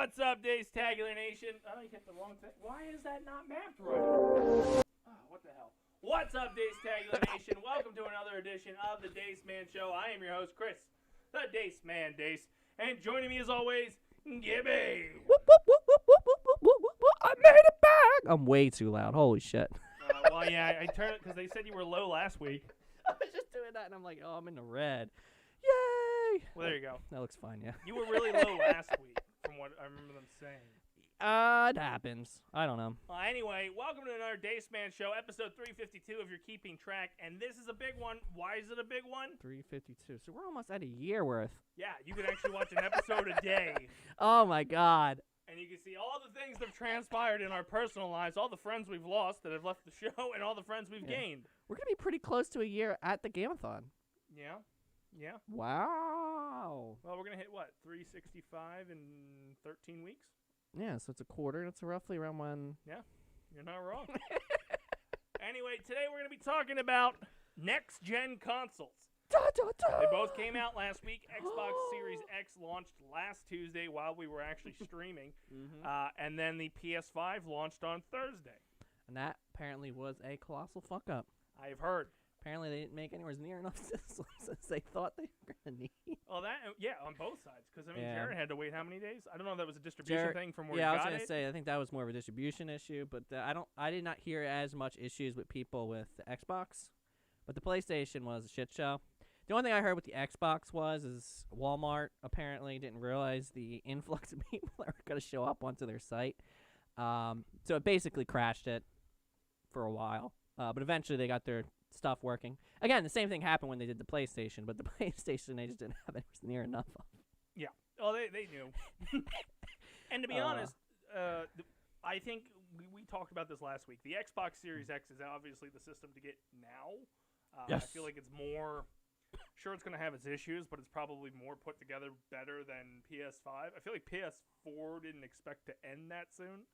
What's up, Dace Tagular Nation? Oh, you hit the wrong thing. Why is that not mapped right? Oh, what the hell? What's up, Dace Tagular Nation? Welcome to another edition of the Dace Man Show. I am your host, Chris, the Dace Man, Dace. And joining me as always, Gibby. Whoop, whoop, whoop, whoop, whoop, whoop, whoop, whoop, whoop. I made it back. I'm way too loud. Holy shit. Well, yeah, I turned it because they said you were low last week. I was just doing that, and I'm like, oh, I'm in the red. Yay. Well, there you go. That looks fine, yeah. You were really low last week, from what I remember them saying. It happens. I don't know. Well, anyway, welcome to another Dace Man Show, episode 352 if you're keeping track. And this is a big one. Why is it a big one? 352. So we're almost at a year worth. Yeah, you can actually watch an episode a day. Oh, my God. And you can see all the things that have transpired in our personal lives, all the friends we've lost that have left the show, and all the friends we've gained. We're going to be pretty close to a year at the Game-a-thon. Yeah. Yeah. Wow. Well, we're going to hit, what, 365 in 13 weeks? Yeah, so it's a quarter. That's roughly around when... Yeah, you're not wrong. Anyway, today we're going to be talking about next-gen consoles. They both came out last week. Xbox Series X launched last Tuesday while we were actually streaming. And then the PS5 launched on Thursday. And that apparently was a colossal fuck-up. I've heard. Apparently they didn't make anywhere near enough systems as they thought they were going to need. Well, yeah, on both sides. Because, I mean, Yeah. Jared had to wait how many days? I don't know if that was a distribution thing from where he I got was going to it. say, I think that was more of a distribution issue. But I did not hear as much issues with people with the Xbox. But the PlayStation was a shit show. The only thing I heard with the Xbox is Walmart apparently didn't realize the influx of people that were going to show up onto their site. So it basically crashed it for a while. But eventually they got their stuff working. Again, the same thing happened when they did the PlayStation, but the PlayStation they just didn't have it near enough of. Yeah. Oh, they knew. And to be honest, I think we talked about this last week. The Xbox Series X is obviously the system to get now. Yes. I feel like it's more... Sure, it's going to have its issues, but it's probably more put together better than PS5. I feel like PS4 didn't expect to end that soon.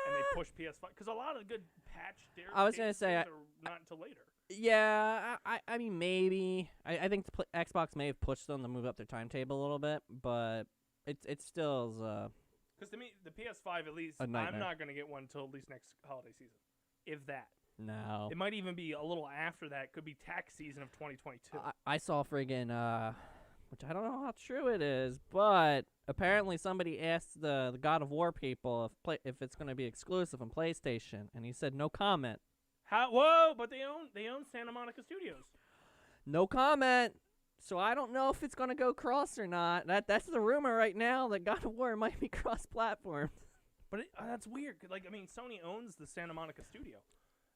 And they pushed PS5 because a lot of the good patch there. I was gonna say, are not until later. Yeah, I mean maybe. I think Xbox may have pushed them to move up their timetable a little bit, but it still is. Because to me, the PS5 at least, A I'm nightmare. not gonna get one until at least next holiday season, if that. No. It might even be a little after that. Could be tax season of 2022. I saw friggin' which I don't know how true it is, but apparently somebody asked the God of War people if it's going to be exclusive on PlayStation, and he said no comment. Whoa! But they own Santa Monica Studios. No comment. So I don't know if it's going to go cross or not. That's the rumor right now that God of War might be cross-platform. But that's weird. Like, I mean, Sony owns the Santa Monica Studio.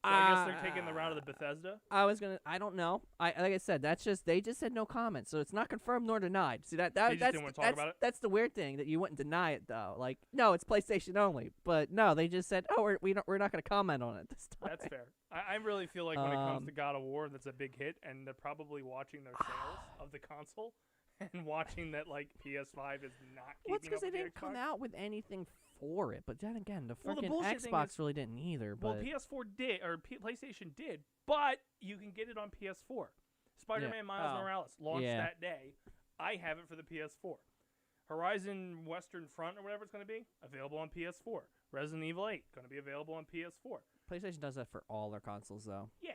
So I guess they're taking the route of the Bethesda. I don't know. Like I said, they just said no comment, so it's not confirmed nor denied. See They just didn't want to talk about it? That's the weird thing that you wouldn't deny it though. Like, no, it's PlayStation only. But no, they just said, oh, we're not going to comment on it this time. That's fair. I really feel like when it comes to God of War, that's a big hit, and they're probably watching their sales of the console and watching that like PS5 is not keeping Well, it's because up they with didn't the come Xbox. out with anything for it. But then again, the Well, the freaking bullshit thing Xbox is- really didn't either. Well, But PS4 did, or PlayStation did, but you can get it on PS4. Spider-Man Yeah. Miles Oh. Morales launched Yeah. that day. I have it for the PS4. Horizon Western Front, or whatever it's going to be, available on PS4. Resident Evil 8, going to be available on PS4. PlayStation does that for all their consoles, though. Yeah.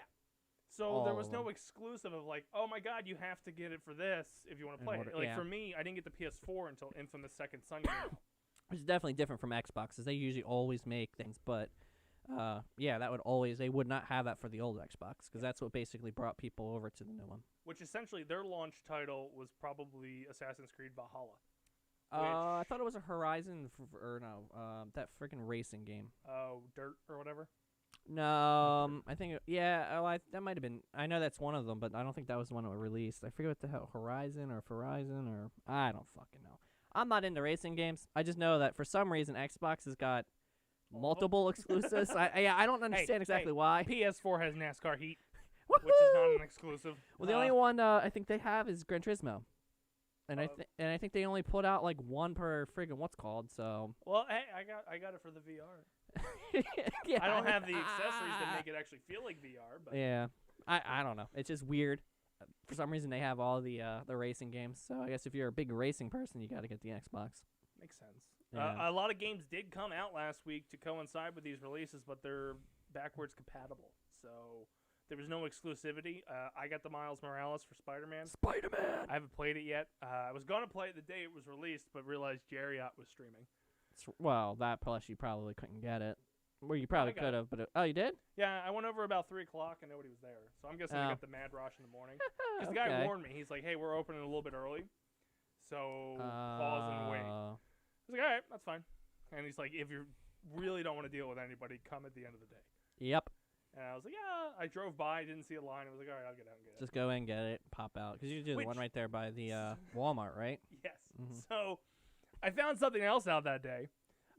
So All there of was no them. exclusive of like, oh my god, you have to get it for this if you want to In play order- it. Like yeah. for me, I didn't get the PS4 until Infamous Second Son came out. Which is definitely different from Xbox, as they usually always make things. But, yeah, they would not have that for the old Xbox, because that's what basically brought people over to the new one. Which essentially their launch title was probably Assassin's Creed Valhalla. I thought it was a Horizon, that freaking racing game. Oh, Dirt or whatever. No, I think, that might have been, I know that's one of them, but I don't think that was the one that was released. I forget what the hell, Horizon, or I don't fucking know. I'm not into racing games. I just know that for some reason Xbox has got multiple exclusives. I don't understand exactly why. PS4 has NASCAR Heat, Woohoo! which is not an exclusive. Well, the only one I think they have is Gran Turismo. And I think they only put out like one per friggin' what's called, so. Well, hey, I got it for the VR. Yeah, I don't have the accessories that make it actually feel like VR, but Yeah, I don't know. It's just weird. For some reason, they have all the racing games. So I guess if you're a big racing person, you got to get the Xbox. makes sense. Yeah. A lot of games did come out last week to coincide with these releases, but they're backwards compatible. So there was no exclusivity. I got the Miles Morales for Spider-Man. Spider-Man. I haven't played it yet. I was going to play it the day it was released, but realized Jariat was streaming. Well, that plus you probably couldn't get it. Well, you probably could have, but oh, you did? Yeah, I went over about 3 o'clock and nobody was there. So I'm guessing I got the mad rush in the morning. Because the guy warned me. He's like, hey, we're opening a little bit early. So pause and wait. I was like, all right, that's fine. And he's like, if you really don't want to deal with anybody, come at the end of the day. Yep. And I was like, yeah. I drove by, didn't see a line. I was like, all right, I'll get out and get it. Just go in, get it, pop out. Because you do the one right there by the Walmart, right? Yes. Mm-hmm. So I found something else out that day.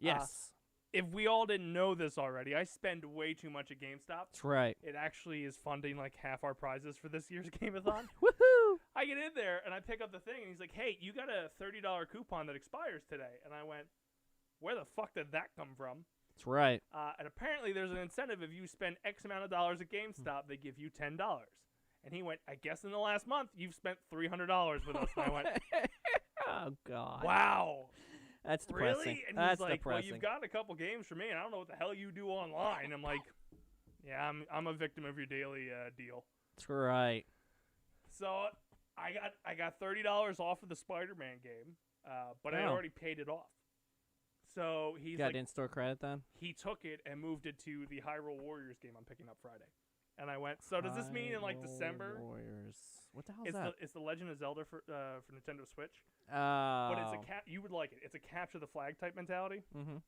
Yes. If we all didn't know this already, I spend way too much at GameStop. That's right. It actually is funding like half our prizes for this year's Game-a-thon. Woohoo! I get in there and I pick up the thing and he's like, hey, you got a $30 coupon that expires today. And I went, where the fuck did that come from? That's right. And apparently there's an incentive if you spend X amount of dollars at GameStop, they give you $10. And he went, I guess in the last month you've spent $300 with us. And I went, oh, God. wow. That's depressing. Really? And That's he's like, depressing. well, you've got a couple games for me, and I don't know what the hell you do online. I'm like, yeah, I'm a victim of your daily deal. That's right. So I got $30 off of the Spider-Man game, but I already paid it off. So he's got in-store credit then? He took it and moved it to the Hyrule Warriors game I'm picking up Friday. And I went, so does this mean in like December? Warriors. What the hell is that? It's the Legend of Zelda for Nintendo Switch. Oh. But it's you would like it. It's a capture the flag type mentality,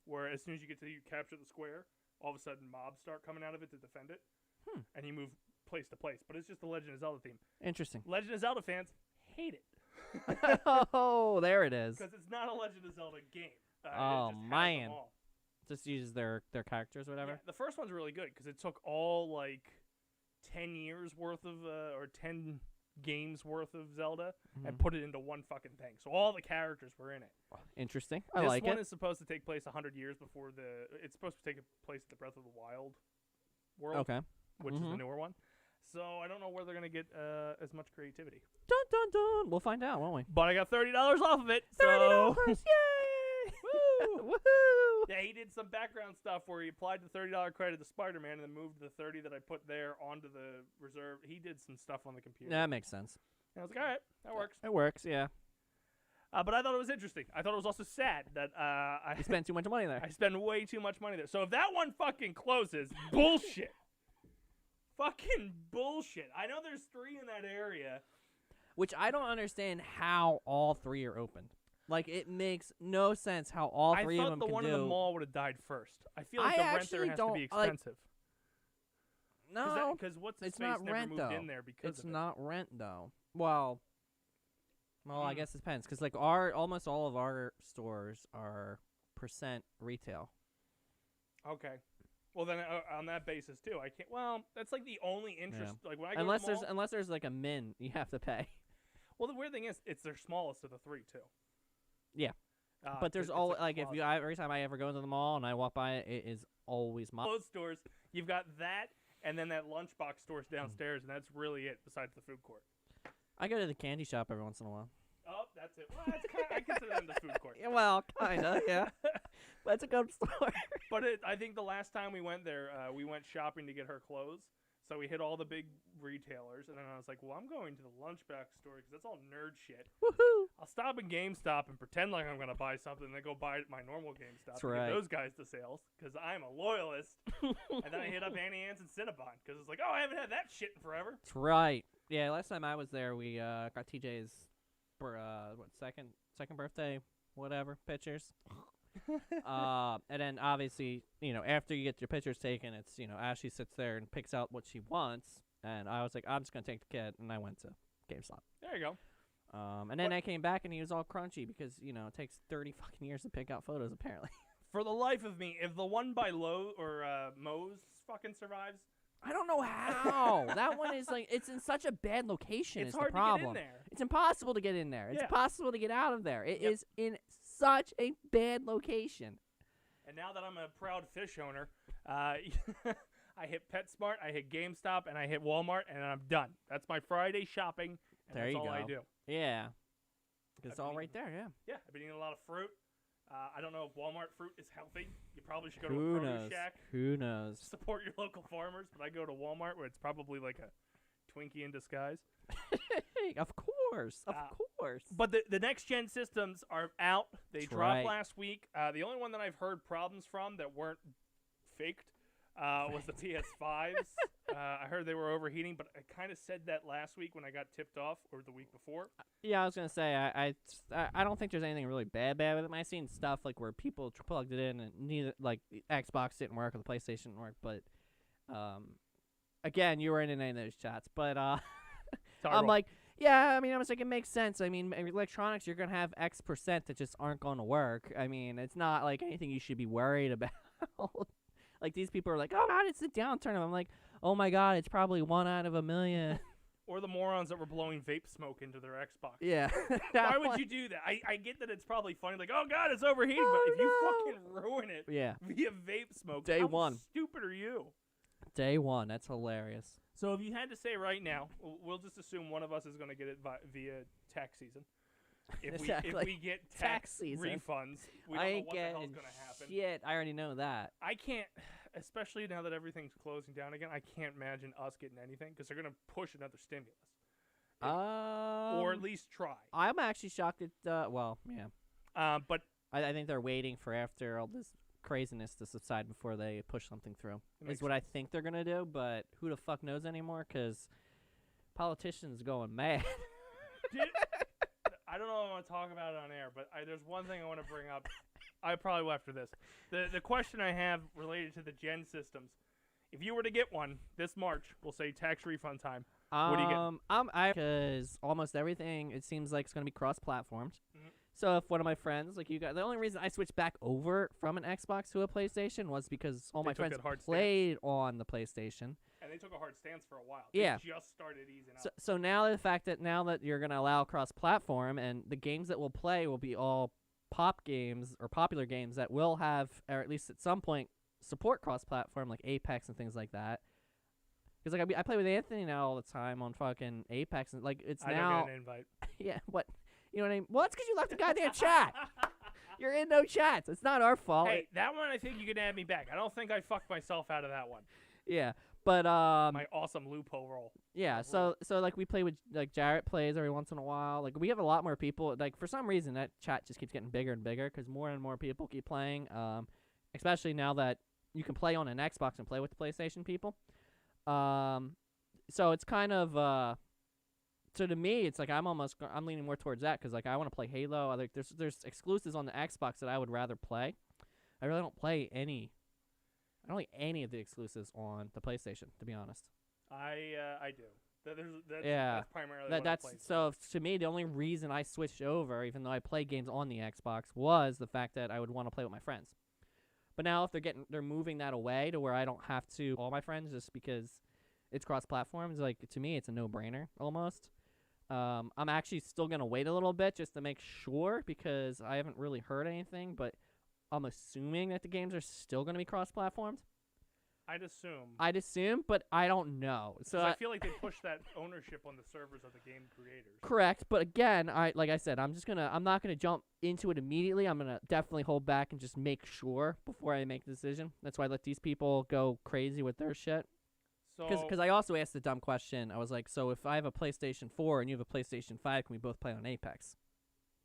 where as soon as you capture the square, all of a sudden mobs start coming out of it to defend it, and you move place to place. But it's just the Legend of Zelda theme. Interesting. Legend of Zelda fans hate it. Oh, there it is. Because it's not a Legend of Zelda game. Oh, it just man. has them all. Just uses their characters or whatever? Yeah, the first one's really good because it took all like 10 years worth of, or 10 games worth of Zelda and put it into one fucking thing. So all the characters were in it. Interesting. I like it. This one is supposed to take place 100 years before it's supposed to take place at the Breath of the Wild world. Okay. Which is the newer one. So I don't know where they're going to get as much creativity. Dun, dun, dun. We'll find out, won't we? But I got $30 off of it. $30! So. Yay! Woo! Woohoo! Yeah, he did some background stuff where he applied the $30 credit to Spider-Man and then moved the 30 that I put there onto the reserve. He did some stuff on the computer. That makes sense. And I was like, all right, that works. It works, yeah. But I thought it was interesting. I thought it was also sad that You spent too much money there. I spend way too much money there. So if that one fucking closes, bullshit. Fucking bullshit. I know there's 3 in that area. Which I don't understand how all 3 are opened. Like, it makes no sense how all 3 of them can do. I thought the one in the mall would have died first. I feel like the rent there has to be expensive. No, because what's it's space not never rent moved though. in there because it's of it. not rent though. Well, I guess it depends because like almost all of our stores are % retail. Okay. Well then, on that basis too, I can't. Well, that's like the only interest. Yeah. Like when I go unless to the mall, unless there's like a min you have to pay. Well, the weird thing is, it's their smallest of the 3 too. Yeah. But there's all like if you every time I ever go into the mall and I walk by it, it is always Those stores, you've got that, and then that lunchbox store's downstairs, and that's really it. Besides the food court. I go to the candy shop every once in a while. Oh, that's it. Well, that's I consider them the food court. Yeah, well, kinda, yeah. But it's a good store. But I think the last time we went there, we went shopping to get her clothes. So we hit all the big retailers, and then I was like, well, I'm going to the lunchbox store because that's all nerd shit. Woohoo! I'll stop in GameStop and pretend like I'm going to buy something, and then go buy it at my normal GameStop. That's right. Get those guys to sales because I'm a loyalist. And then I hit up Annie Ann's and Cinnabon because it's like, oh, I haven't had that shit in forever. That's right. Yeah, last time I was there, we got TJ's second birthday, whatever, pictures. And then obviously, after you get your pictures taken, it's, Ashley sits there and picks out what she wants. And I was like, I'm just going to take the kid. And I went to GameStop. There you go. And then I came back and he was all crunchy because, it takes 30 fucking years to pick out photos, apparently. For the life of me, if the one by Lowe or Moe's fucking survives, I don't know how. That one is like, it's in such a bad location. It's is hard the problem. to get in there. It's impossible to get in there. It's Yeah. impossible to get out of there. It Yep. is in such a bad location. And now that I'm a proud fish owner, I hit PetSmart, I hit GameStop, and I hit Walmart, and I'm done. That's my Friday shopping, and There that's you all go. I do. Yeah. It's I've all been right there, yeah. Yeah, I've been eating a lot of fruit. I don't know if Walmart fruit is healthy. You probably should go to Who a produce knows? shack. Who knows? Support your local farmers, but I go to Walmart where it's probably like a Twinkie in disguise. Of course. Of course. But the next-gen systems are out. They That's dropped right. last week. The only one that I've heard problems from that weren't faked was the PS5s. I heard they were overheating, but I kind of said that last week when I got tipped off, or the week before. Yeah, I was gonna say I don't think there's anything really bad with it. I've seen stuff like where people plugged it in and neither like the Xbox didn't work or the PlayStation didn't work. But again, you were in any of those chats. But I'm like, yeah, I mean, I was like, it makes sense. I mean, electronics, you're gonna have X% that just aren't gonna work. I mean, it's not like anything you should be worried about. Like these people are like, oh God, it's a downturn. And I'm like, oh my God, it's probably 1 out of 1,000,000. Or the morons that were blowing vape smoke into their Xbox. Yeah. Why would you do that? I get that it's probably funny, like, oh God, it's overheating, but if you fucking ruin it via vape smoke, Day how one. stupid are you? Day one. That's hilarious. So if you had to say right now, we'll just assume one of us is going to get it via tax season. If we get tax season refunds, we don't know what the hell's going to happen. Shit, I already know that. I can't, especially now that everything's closing down again, I can't imagine us getting anything because they're going to push another stimulus. Or at least try. I'm actually shocked at, well, yeah. But I think they're waiting for after all this craziness to subside before they push something through. Is what I think they're going to do, but who the fuck knows anymore because politicians going mad. Dude, I don't know if I want to talk about it on air, but there's one thing I want to bring up. I probably will after this. The question I have related to the gen systems. If you were to get one this March, we'll say tax refund time, what do you get? Because almost everything, it seems like it's going to be cross-platformed. Mm-hmm. So if one of my friends, like you guys, the only reason I switched back over from an Xbox to a PlayStation was because all my friends played on the PlayStation. And they took a hard stance for a while. Yeah. They just started easing up. So now the fact that now that you're going to allow cross-platform and the games that we'll play will be all pop games or popular games that will have, or at least at some point, support cross-platform like Apex and things like that. Because like I play with Anthony now all the time on fucking Apex and like it's now. I don't get an invite. Yeah, what? You know what I mean? Well, it's because you left the goddamn chat. You're in no chats. It's not our fault. Hey, that one I think you can add me back. I don't think I fucked myself out of that one. Yeah, but my awesome loophole roll. Yeah, so like we play with like Jarrett plays every once in a while. Like we have a lot more people. Like for some reason that chat just keeps getting bigger and bigger because more and more people keep playing. Especially now that you can play on an Xbox and play with the PlayStation people. So it's kind of so to me it's like I'm leaning more towards that because like I want to play Halo. Like there's exclusives on the Xbox that I would rather play. I really don't play any. I don't like any of the exclusives on the PlayStation, to be honest. I do. That's primarily what I play. So to me, the only reason I switched over, even though I play games on the Xbox, was the fact that I would want to play with my friends. But now if they're moving that away to where I don't have to all my friends just because it's cross-platforms, like to me it's a no-brainer almost. I'm actually still gonna wait a little bit just to make sure because I haven't really heard anything, but I'm assuming that the games are still gonna be cross-platformed. I'd assume, but I don't know. So I feel like they push that ownership on the servers of the game creators. Correct, but again, like I said, I'm not gonna jump into it immediately. I'm gonna definitely hold back and just make sure before I make the decision. That's why I let these people go crazy with their shit. Because I also asked the dumb question. I was like, so if I have a PlayStation 4 and you have a PlayStation 5, can we both play on Apex?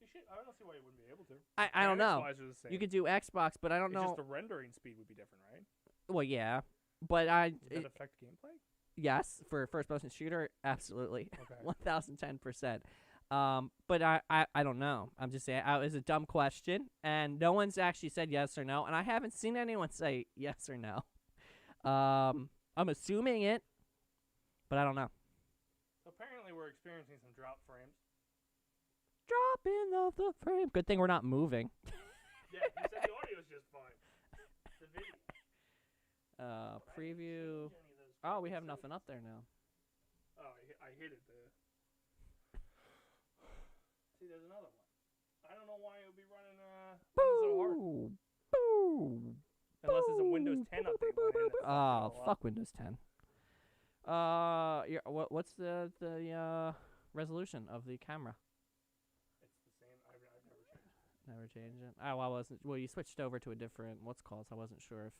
You should. I don't see why you wouldn't be able to. I don't know. Are the same. You could do Xbox, but I don't know. Just the rendering speed would be different, right? Well, yeah, but Does that affect gameplay? Yes, for a first-person shooter, absolutely, Okay. 1,010%. But I don't know. I'm just saying it was a dumb question, and no one's actually said yes or no, and I haven't seen anyone say yes or no. I'm assuming it, but I don't know. So apparently we're experiencing some drop frames. Dropping of the frame. Good thing we're not moving. Yeah, you said the audio was just fine. The video. Preview. Oh, we have nothing up there now. Oh, I hit it there. See, there's another one. I don't know why it would be running so hard. Boo! Unless it's a Windows 10 update. Oh, fuck Windows 10. What's the resolution of the camera? It's the same. I've never changed. Never change it. Oh, I wasn't. Well, you switched over to a different what's called, so I wasn't sure if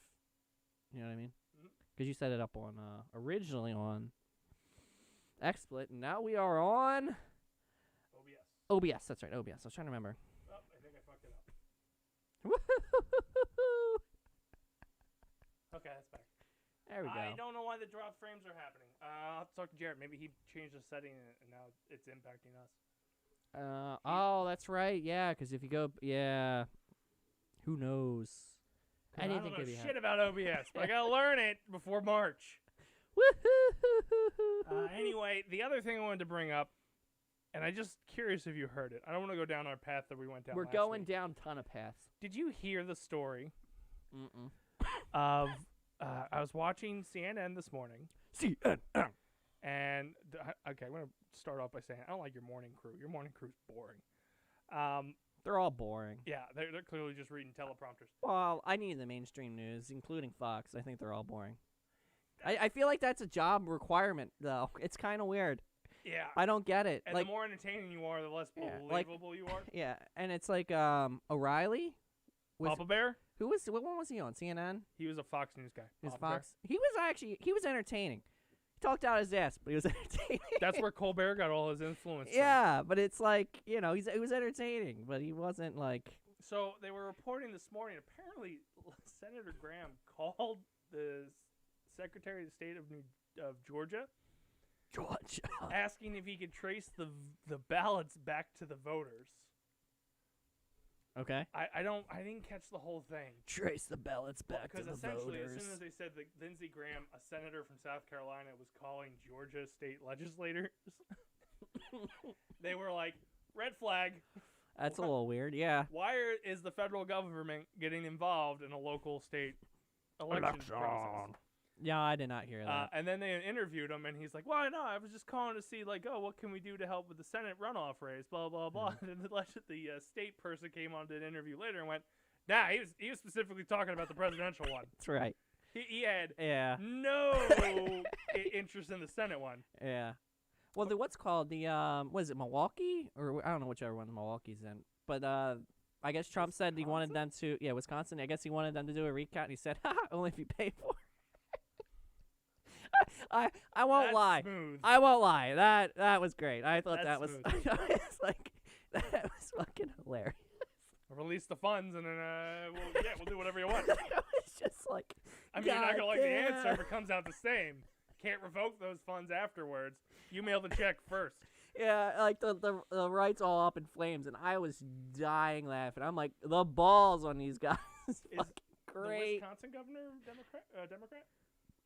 you know what I mean. Because you set it up on originally on XSplit, and now we are on OBS. OBS. That's right, OBS. I was trying to remember. Oh, I think I fucked it up. Woo-hoo-hoo-hoo-hoo. Okay, that's back. There we go. I don't know why the drop frames are happening. I'll have to talk to Jared. Maybe he changed the setting and now it's impacting us. Oh, that's right. Yeah, because if you go, who knows? I don't know shit about OBS, but I gotta learn it before March. Woohoo! Anyway, the other thing I wanted to bring up, and I'm just curious if you heard it. I don't want to go down our path that we went down. We're going down ton of paths. Did you hear the story Mm-mm. of? I was watching CNN this morning. CNN. And okay, I'm gonna start off by saying I don't like your morning crew. Your morning crew's boring. They're all boring. Yeah, they're clearly just reading teleprompters. Well, I need the mainstream news, including Fox. I think they're all boring. I feel like that's a job requirement, though. It's kind of weird. Yeah. I don't get it. And like, the more entertaining you are, the less believable you are. Yeah, and it's like O'Reilly. Papa Bear? What one was he on? CNN? He was a Fox News guy. He was Fox. He was entertaining. He talked out his ass, but he was entertaining. That's where Colbert got all his influence Yeah, but it's like, he was entertaining, but he wasn't like... So they were reporting this morning, apparently Senator Graham called the Secretary of State of Georgia, asking if he could trace the ballots back to the voters. Okay. I didn't catch the whole thing. Trace the ballots back to the voters. Because essentially, as soon as they said that Lindsey Graham, a senator from South Carolina, was calling Georgia state legislators, they were like, red flag. That's a little weird, yeah. Why is the federal government getting involved in a local state election process? Yeah, I did not hear that. And then they interviewed him, and he's like, well, no, I was just calling to see, like, what can we do to help with the Senate runoff race, blah, blah, blah. Mm-hmm. And then the state person came on to an interview later and went, nah, he was specifically talking about the presidential one. That's right. He had no interest in the Senate one. Yeah. Well, what's called was it Milwaukee? Or I don't know whichever one Milwaukee's in. But I guess Trump said he wanted them to, Wisconsin. I guess he wanted them to do a recount, and he said, only if you pay for it. I won't lie. Smooth. I won't lie. That was great. I thought that was it's like that was fucking hilarious. Release the funds and then we'll do whatever you want. It's just like you're not gonna like the answer if it comes out the same. Can't revoke those funds afterwards. You mail the check first. Yeah, like the right's all up in flames, and I was dying laughing. I'm like, the balls on these guys. Is great. The Wisconsin governor Democrat?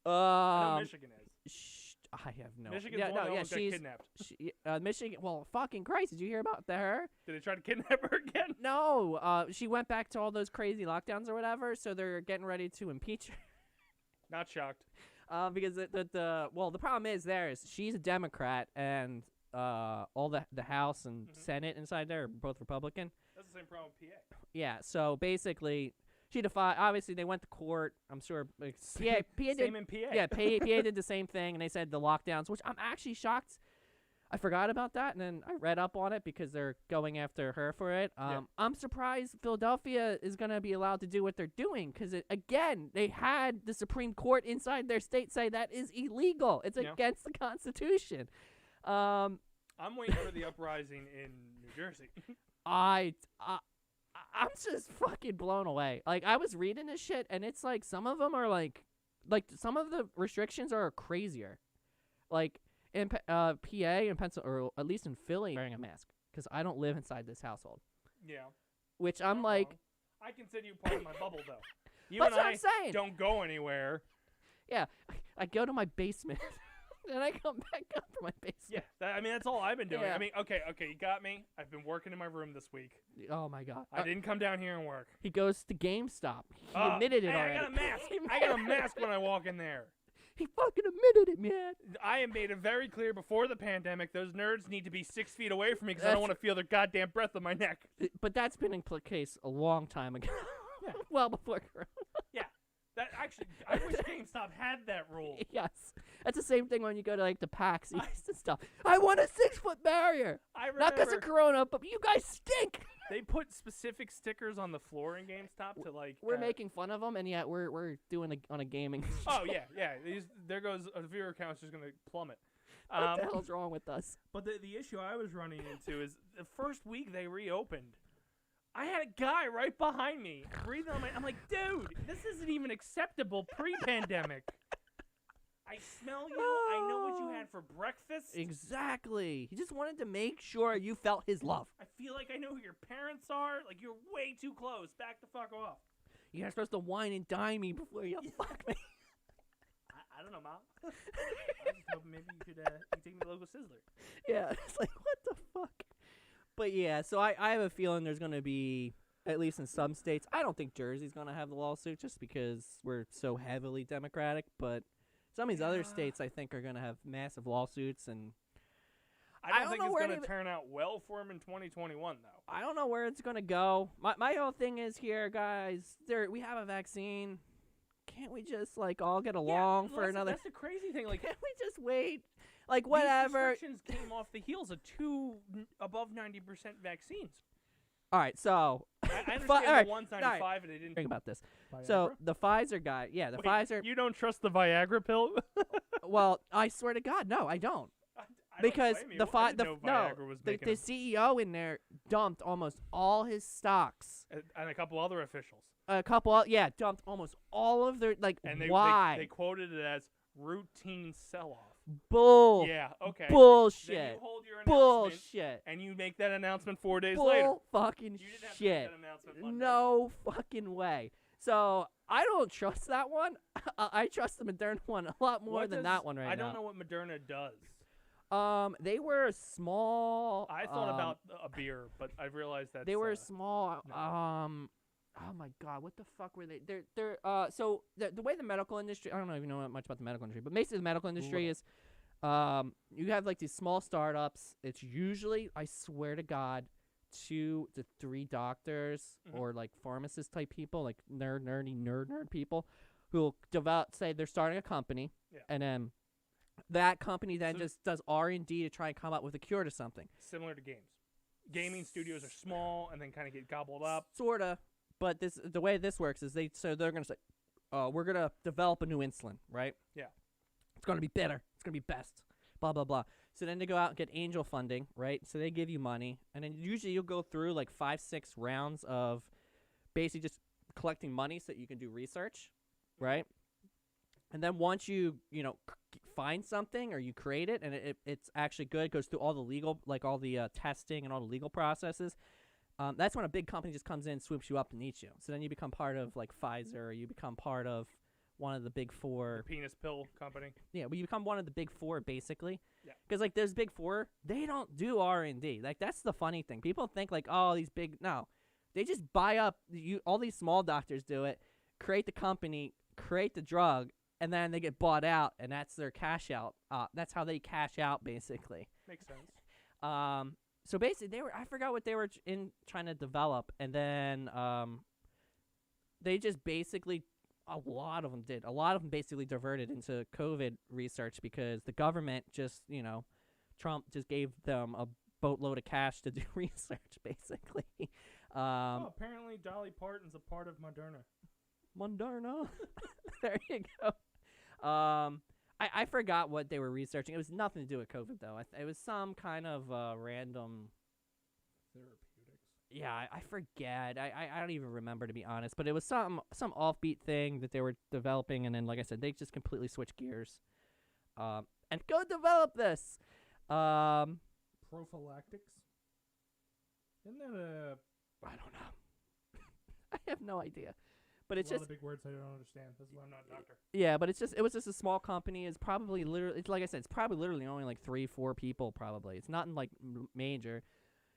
I know Michigan is. I have no. Michigan's one that almost got kidnapped. Michigan. Well, fucking Christ! Did you hear about her? Did they try to kidnap her again? No. She went back to all those crazy lockdowns or whatever. So they're getting ready to impeach her. Not shocked. Because the problem is she's a Democrat and all the House and Senate inside there are both Republican. That's the same problem with PA. Yeah. So basically. She defied. Obviously, they went to court. I'm sure. PA same did, in PA. Yeah, PA did the same thing, and they said the lockdowns, which I'm actually shocked. I forgot about that, and then I read up on it because they're going after her for it. I'm surprised Philadelphia is going to be allowed to do what they're doing because, again, they had the Supreme Court inside their state say that is illegal. It's against the Constitution. I'm waiting for the uprising in New Jersey. I'm just fucking blown away. Like, I was reading this shit, and it's like some of them are like some of the restrictions are crazier. Like in PA and Pennsylvania, or at least in Philly, wearing a mask because I don't live inside this household. Yeah. Which I'm like, I consider you part of my bubble, though. You That's and what I'm saying. Don't go anywhere. Yeah, I go to my basement. And I come back up to my basement. Yeah, that's all I've been doing. Yeah. Okay, you got me. I've been working in my room this week. Oh, my God. I didn't come down here and work. He goes to GameStop. He admitted it already. I got a mask. I got a mask when I walk in there. He fucking admitted it, man. I have made it very clear before the pandemic, those nerds need to be 6 feet away from me because I don't want to feel their goddamn breath on my neck. But that's been in case a long time ago. Yeah. Well before Corona. Yeah. That actually, I wish GameStop had that rule. Yes. That's the same thing when you go to like the PAX East and stuff. I want a 6-foot barrier. I remember Not because of Corona, but you guys stink. they put specific stickers on the floor in GameStop to like. We're making fun of them, and yet we're doing on a gaming. Oh yeah. There goes a viewer count's just gonna plummet. What the hell's wrong with us? But the issue I was running into is the first week they reopened. I had a guy right behind me breathing on my. I'm like, dude, this isn't even acceptable pre-pandemic. I smell you. I know what you had for breakfast. Exactly. He just wanted to make sure you felt his love. I feel like I know who your parents are. Like, you're way too close. Back the fuck off. You're not supposed to wine and dine me before you fuck me. I don't know, Mom. I was just hoping maybe you could take me to the local Sizzler. Yeah, it's like, what the fuck? But yeah, so I have a feeling there's going to be, at least in some states, I don't think Jersey's going to have the lawsuit just because we're so heavily Democratic, but some of these other states I think are going to have massive lawsuits, and I don't think it's going to turn out well for him in 2021, though. I don't know where it's going to go. My whole thing is here, guys, we have a vaccine. Can't we just, like, all get along for another? That's the crazy thing. Like, can't we just wait? Like, whatever. These restrictions came off the heels of 2 above 90% vaccines. All right, so I understand the 195 and they didn't think about this. Viagra? So the Pfizer guy, the Pfizer. You don't trust the Viagra pill? Well, I swear to God, no, I don't. I because don't the CEO in there dumped almost all his stocks. And a couple other officials. Dumped almost all of their And why? They quoted it as routine sell-off. Bull. Yeah, okay. Bullshit. Then you hold your Bullshit. and you make that announcement 4 days later. Fucking you didn't have shit. To make that announcement Monday. No fucking way. So I don't trust that one. I trust the Moderna one a lot more than that one right now. I don't know what Moderna does. They were small. I thought about a beer, but I realized that they were small. No. Oh my God, what the fuck were they? They're so the way the medical industry. I don't know if you know much about the medical industry, but basically the medical industry is, you have like these small startups. It's usually, I swear to God, 2 to 3 doctors or like pharmacist type people, like nerd people, who'll say they're starting a company, and then that company then just does R&D to try and come up with a cure to something. Similar to games. Gaming studios are small and then kind of get gobbled up. Sorta. But the way this works is they're going to say, we're going to develop a new insulin, right? Yeah. It's going to be better. It's going to be best. Blah, blah, blah. So then they go out and get angel funding, right? So they give you money. And then usually you'll go through like 5-6 rounds of basically just collecting money so that you can do research, right? And then once you find something or you create it and it's actually good, it goes through all the legal, like all the testing and all the legal processes. That's when a big company just comes in, swoops you up, and eats you. So then you become part of like Pfizer, or you become part of one of the big 4. The penis pill company. Yeah, well, you become one of the big 4 basically. Yeah. Because like those big 4, they don't do R&D. Like that's the funny thing. People think like, oh, these big they just buy up. All these small doctors do it, create the company, create the drug, and then they get bought out, and that's their cash out. That's how they cash out basically. Makes sense. So basically, I forgot what they were trying to develop, and then they just basically, a lot of them basically diverted into COVID research because the government just, Trump just gave them a boatload of cash to do research, basically. Apparently Dolly Parton's a part of Moderna. Moderna. There you go. I forgot what they were researching. It was nothing to do with COVID, though. It was some kind of random therapeutics. Yeah, I forget. I don't even remember, to be honest. But it was some offbeat thing that they were developing, and then, like I said, they just completely switched gears. And go develop this. Prophylactics? Isn't that I don't know. I have no idea. But it's a lot just of big words I don't understand. That's why I'm not a doctor. Yeah, but it was just a small company. It's probably literally, like I said, it's probably literally only like 3-4 people. Probably it's not in like major.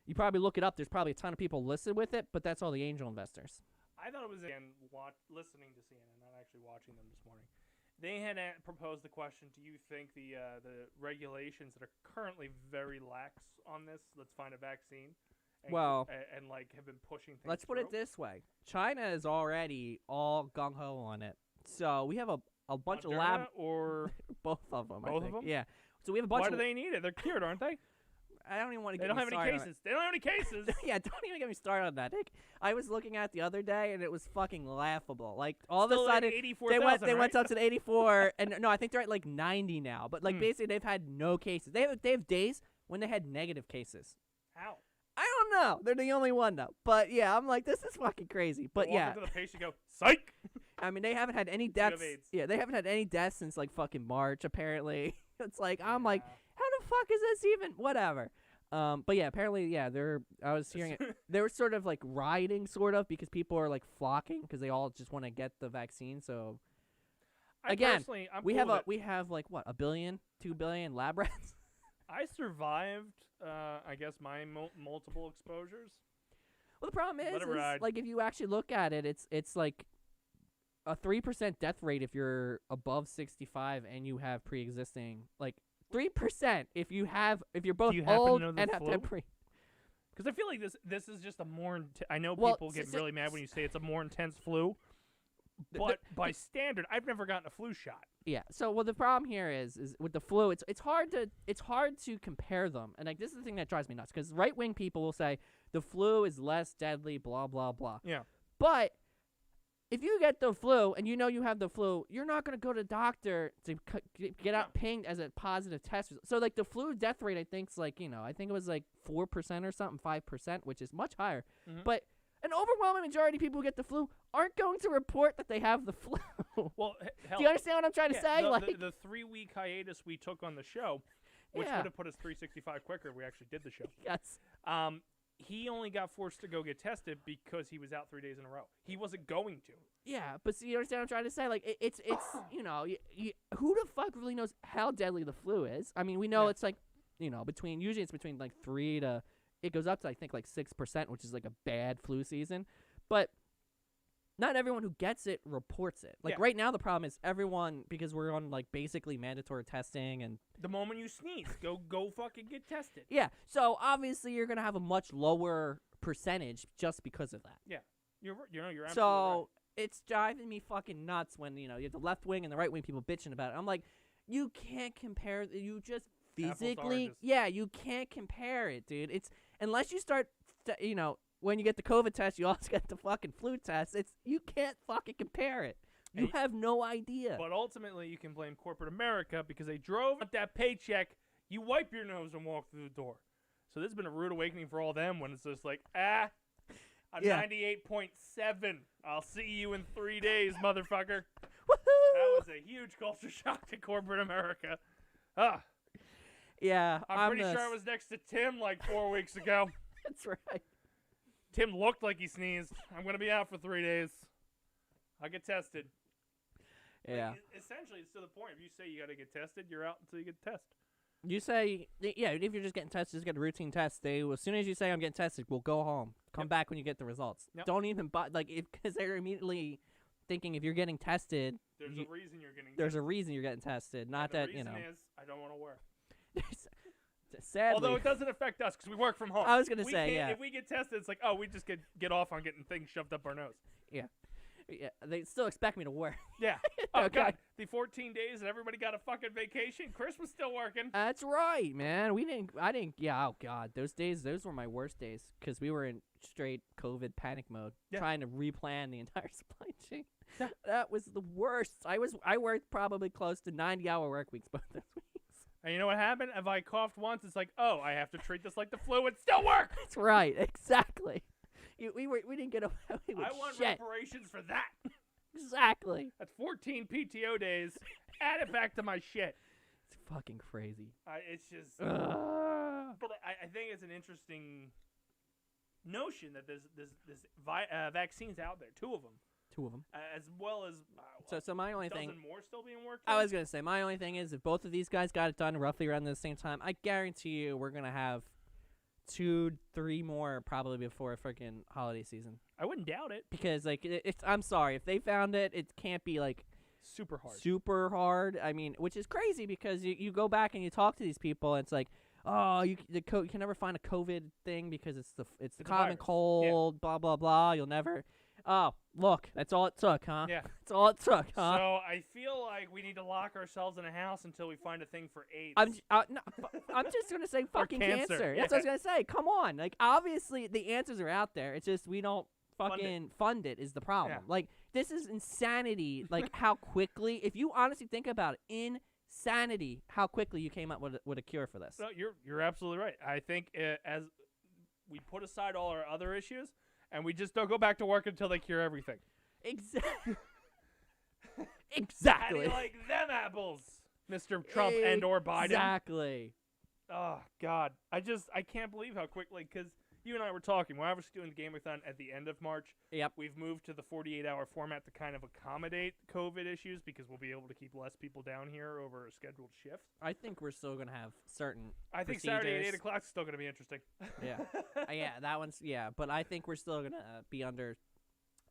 You probably look it up. There's probably a ton of people listed with it, but that's all the angel investors. I thought it was listening to CNN, not actually watching them this morning. They had proposed the question: do you think the regulations that are currently very lax on this? Let's find a vaccine. And have been pushing things. Let's put it this way: China is already all gung ho on it. So we have a bunch of Moderna or both of them. both of them? Yeah. So we have a bunch. Why do they need it? They're cured, aren't they? I don't even want to. They don't have any cases. They don't have any cases. Yeah, don't even get me started on that. I was looking at it the other day, and it was fucking laughable. Like all of a sudden, they went up to the 84, and no, I think they're at like 90 now. But like basically, they've had no cases. They have days when they had negative cases. How? I don't know. They're the only one though. But yeah, I'm like, this is fucking crazy. But walk yeah, into the patient, go psych. I mean, they haven't had any You deaths. have AIDS. Yeah, they haven't had any deaths since like fucking March. Apparently, it's like I'm like, how the fuck is this even? Whatever. But yeah, apparently, yeah, I was hearing it. They were sort of like rioting, sort of, because people are like flocking because they all just want to get the vaccine. So again, we have like what, 1 billion, 2 billion lab rats. I survived, I guess, my multiple exposures. Well, the problem is like if you actually look at it, it's like a 3% death rate if you're above 65 and you have pre-existing, like 3% if you're both old and have to have pre. Because I feel like this is just a more. I know people get really mad when you say it's a more intense flu, but by standard, I've never gotten a flu shot. Yeah. So the problem here is with the flu, it's hard to compare them, and like this is the thing that drives me nuts because right wing people will say the flu is less deadly, blah blah blah. Yeah. But if you get the flu and you know you have the flu, you're not going to go to the doctor to get out pinged as a positive test result. So, like, the flu death rate, I think, is like, I think it was like 4% or something, 5%, which is much higher. Mm-hmm. But an overwhelming majority of people who get the flu aren't going to report that they have the flu. Well, hell, do you understand what I'm trying to say? The 3-week hiatus we took on the show, which would have put us 365 quicker if we actually did the show. Yes. He only got forced to go get tested because he was out 3 days in a row. He wasn't going to. Yeah, but see, you understand what I'm trying to say? Like, it's who the fuck really knows how deadly the flu is? I mean, we know it's like, usually it's between like 3 to, it goes up to I think like 6%, which is like a bad flu season. But not everyone who gets it reports it. Like right now, the problem is everyone, because we're on like basically mandatory testing, and the moment you sneeze, go fucking get tested. Yeah. So obviously you're gonna have a much lower percentage just because of that. Yeah. You're absolutely so right. It's driving me fucking nuts when you have the left wing and the right wing people bitching about it. I'm like, you can't compare. You just physically, you can't compare it, dude. It's unless you start, when you get the COVID test, you also get the fucking flu test. You can't fucking compare it. You have no idea. But ultimately, you can blame corporate America because they drove up that paycheck. You wipe your nose and walk through the door. So this has been a rude awakening for all them when it's just like, I'm 98.7. I'll see you in 3 days, motherfucker. Woohoo! That was a huge culture shock to corporate America. Yeah, I'm pretty sure I was next to Tim like 4 weeks ago. That's right. Tim looked like he sneezed. I'm going to be out for 3 days. I'll get tested. Yeah. Like, essentially, it's to the point. If you say you got to get tested, you're out until you get the test. You say, if you're just getting tested, just get a routine test. As soon as you say I'm getting tested, we'll go home. Come back when you get the results. Yep. Don't even because they're immediately thinking if you're getting tested, there's a reason you're getting. There's a reason you're getting tested, not that reason is I don't want to work. Sadly, although it doesn't affect us because we work from home. I was gonna say, if we get tested, it's like, we just get off on getting things shoved up our nose. Yeah. Yeah, they still expect me to work. Yeah. Oh, God. The 14 days and everybody got a fucking vacation. Chris was still working. That's right, man. Yeah, oh, God. Those were my worst days because we were in straight COVID panic mode trying to replan the entire supply chain. That was the worst. I worked probably close to 90-hour work weeks both those weeks. And you know what happened? If I coughed once, it's like, I have to treat this like the flu. It still works. That's right. Exactly. We didn't get away with I want shit. reparations for that. Exactly. That's 14 PTO days. Add it back to my shit. It's fucking crazy. It's just. But I think it's an interesting notion that there's vaccines out there. Two of them. As well as. So my only thing. More still being worked on? I was gonna say my only thing is if both of these guys got it done roughly around the same time, I guarantee you we're gonna have 2-3 more probably before freaking holiday season. I wouldn't doubt it because I'm sorry if they found it can't be like super hard. I mean, which is crazy because you go back and you talk to these people and it's like, you can never find a COVID thing because it's the common cold, blah blah blah. You'll never. Oh, look, that's all it took, huh? Yeah. That's all it took, huh? So I feel like we need to lock ourselves in a house until we find a thing for AIDS. I'm just gonna say fucking cancer. That's what I was gonna say. Come on, like obviously the answers are out there. It's just we don't fucking fund it is the problem. Yeah. Like this is insanity. Like how quickly, if you honestly think about it, insanity, how quickly you came up with a cure for this. No, you're absolutely right. I think as we put aside all our other issues and we just don't go back to work until they cure everything. Exactly. How Exactly. do you like them apples, Mr. Trump and or Biden? Exactly. Oh God, I can't believe how quickly, because you and I were talking. We're obviously doing the Gameathon at the end of March. Yep. We've moved to the 48-hour format to kind of accommodate COVID issues because we'll be able to keep less people down here over a scheduled shift. I think we're still gonna have certain. I think procedures. Saturday at 8 o'clock is still going to be interesting. Yeah. Yeah, that one's but I think we're still gonna be under.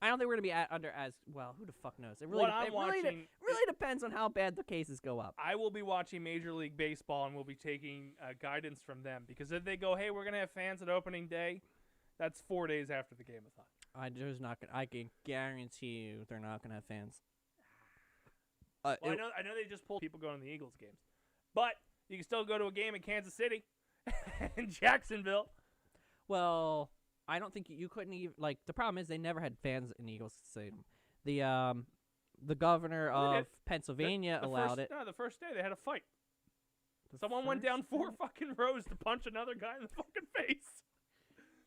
I don't think we're gonna be under as well. Who the fuck knows? It really, What I'm watching really depends on how bad the cases go up. I will be watching Major League Baseball and we'll be taking guidance from them, because if they go, hey, we're going to have fans at opening day, that's 4 days after the Gameathon. I can guarantee you they're not gonna have fans. Well, I know they just pulled people going to the Eagles games, but you can still go to a game in Kansas City and Jacksonville. Well, I don't think you couldn't even the problem is they never had fans in Eagles Stadium. The governor of Pennsylvania allowed it. No, the first day they had a fight. Someone went down 4 fucking rows to punch another guy in the fucking face.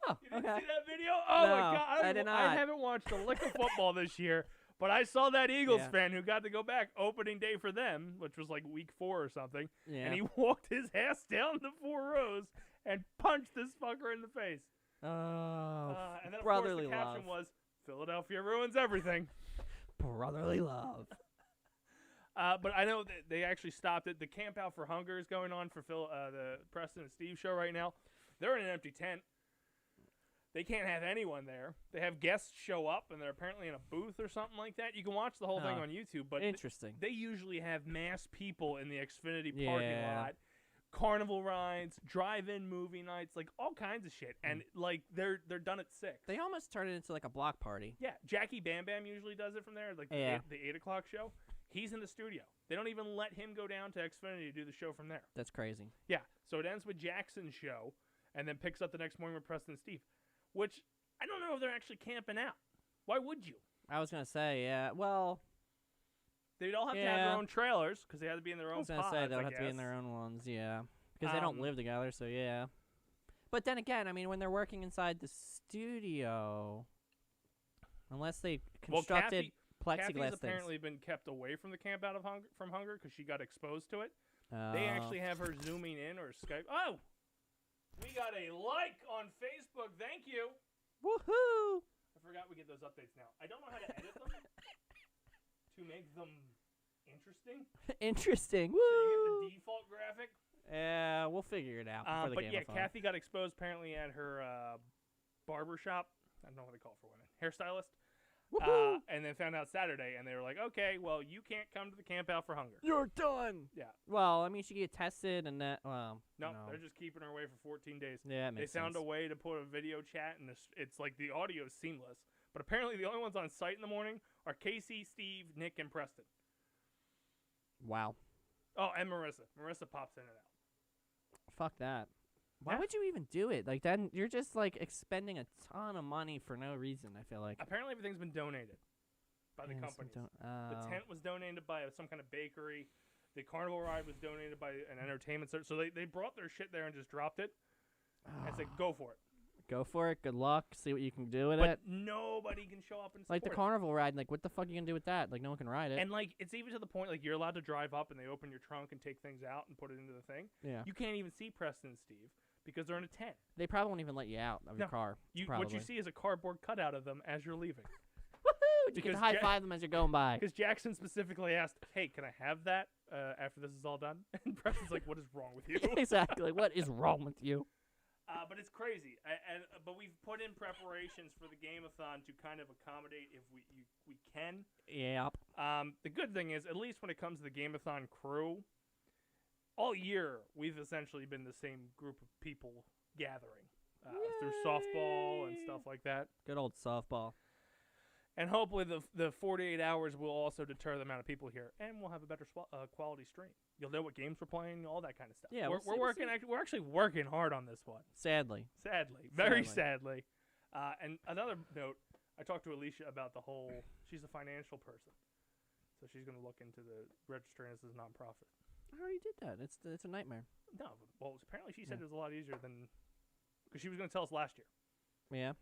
Oh, You didn't okay. see that video? Oh No, my God! I did not. I haven't watched a lick of football this year, but I saw that Eagles Yeah. fan who got to go back opening day for them, which was like week 4 or something, Yeah. and he walked his ass down the 4 rows and punched this fucker in the face. Oh, And then of brotherly course the caption love. was, "Philadelphia ruins everything." Brotherly love. But I know that they actually stopped it. The Camp Out for Hunger is going on for the Preston and Steve show right now. They're in an empty tent. They can't have anyone there. They have guests show up, and they're apparently in a booth or something like that. You can watch the whole thing on YouTube, but Interesting. they usually have mass people in the Xfinity parking Yeah. lot, carnival rides, drive-in movie nights, like all kinds of shit. And like they're done at 6. They almost turned it into like a block party. Yeah, Jackie Bam Bam usually does it from there, like Yeah. the 8 o'clock show. He's in the studio. They don't even let him go down to Xfinity to do the show from there. That's crazy. Yeah, so it ends with Jackson's show, and then picks up the next morning with Preston and Steve, which I don't know if they're actually camping out. Why would you? I was gonna say, yeah. Well, They'd all have to have their own trailers because they had to be in their I own was gonna pods, say they would I have to be in guess. their own ones, yeah, because they don't live together. So yeah. But then again, I mean, when they're working inside the studio, unless they constructed plexiglass Kathy's things. apparently been kept away from the Camp Out of from Hunger because she got exposed to it. They actually have her zooming in or Skype. Oh, we got a like on Facebook. Thank you. Woohoo! I forgot we get those updates now. I don't know how to edit them to make them interesting. Interesting. So Woo! you get the default graphic. Yeah, we'll figure it out. Before the But yeah, Gameathon. Kathy got exposed apparently at her barber shop. I don't know what they call it for women. Hairstylist. Woohoo! And then found out Saturday, and they were like, okay, well, you can't come to the Camp Out for Hunger. You're done. Yeah. Well, I mean, she get tested and that. Well, No, no. they're just keeping her away for 14 days. Yeah, it They makes found sense. a way to put a video chat, and it's like the audio is seamless. But apparently the only ones on site in the morning are Casey, Steve, Nick, and Preston. Wow. Oh, and Marissa. Marissa pops in and out. Fuck that. Why Yeah. would you even do it? Like, then you're just, like, expending a ton of money for no reason, I feel like. Apparently everything's been donated by the Yeah, companies. some The tent was donated by some kind of bakery. The carnival ride was donated by an entertainment center. So they brought their shit there and just dropped it. And said, go for it. Go for it. Good luck. See what you can do with But it. nobody can show up and support Like, the it. carnival ride, like, what the fuck are you going to do with that? Like, no one can ride it. And, like, it's even to the point, like, you're allowed to drive up and they open your trunk and take things out and put it into the thing. Yeah. You can't even see Preston and Steve because they're in a tent. They probably won't even let you out of your No. car. What you see is a cardboard cutout of them as you're leaving. Woohoo! You Because can high-five them as you're going by. Because Jackson specifically asked, hey, can I have that after this is all done? And Preston's like, what is wrong with you? Exactly. What is wrong with you? But it's crazy. But we've put in preparations for the Gameathon to kind of accommodate if we can. Yep. The good thing is, at least when it comes to the Gameathon crew, all year we've essentially been the same group of people gathering through softball and stuff like that. Good old softball. And hopefully the 48 hours will also deter the amount of people here, and we'll have a better quality stream. You'll know what games we're playing, all that kind of stuff. Yeah, we're working. We're actually working hard on this one. Sadly. Very sadly. And another note, I talked to Alicia about the whole. She's a financial person, so she's going to look into the registering as a nonprofit. I already did that. It's a nightmare. No, well, apparently she said it was a lot easier than because she was going to tell us last year. Yeah.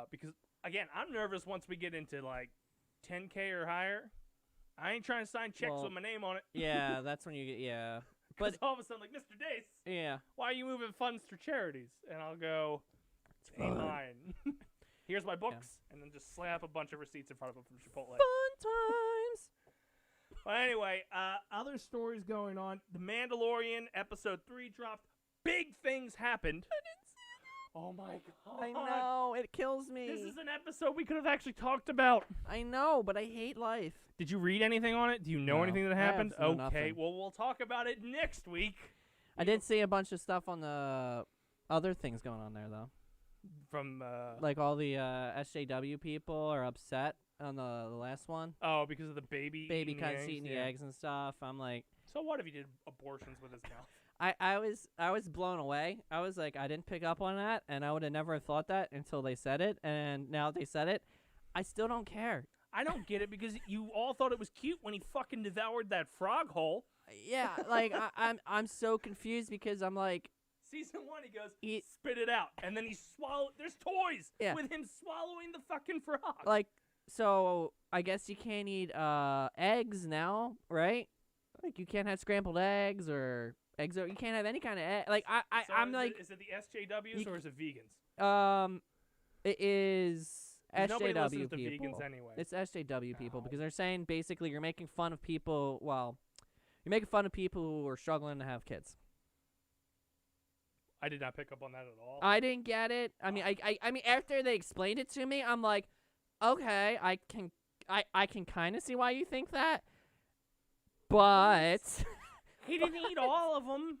Because again, I'm nervous once we get into like 10K or higher. I ain't trying to sign checks with my name on it. Yeah, that's when you get But all of a sudden, like, Mr. Dace, yeah, why are you moving funds for charities? And I'll go, it's ain't mine. Here's my books, and then just slap a bunch of receipts in front of them from Chipotle. Fun times. Well, anyway, other stories going on. The Mandalorian episode 3 dropped. Big things happened. I didn't see it. Oh my god. I know, it kills me. This is an episode we could have actually talked about. I know, but I hate life. Did you read anything on it? Do you know anything that happened? I have Okay, nothing. well, we'll talk about it next week. I did see a bunch of stuff on the other things going on there, though. From, like all the SJW people are upset on the last one. Oh, because of the baby cuts eating the eggs and stuff. I'm like, so what if he did abortions with his mouth? I was blown away. I was like, I didn't pick up on that, and I would have never thought that until they said it. And now they said it, I still don't care. I don't get it because you all thought it was cute when he fucking devoured that frog hole. Yeah, like I'm so confused because I'm like, Season 1, he goes, spit it out, and then he swallowed. There's toys with him swallowing the fucking frog. Like, so I guess you can't eat eggs now, right? Like you can't have scrambled eggs or eggs. Or you can't have any kind of egg. Like I'm like, is it the SJWs or is it vegans? It is Nobody listens SJW to people. vegans anyway. It's SJW people because they're saying basically you're making fun of people. Well, you're making fun of people who are struggling to have kids. I did not pick up on that at all. I didn't get it. I mean, I mean, after they explained it to me, I'm like, okay, I can kind of see why you think that, but he didn't eat all of them.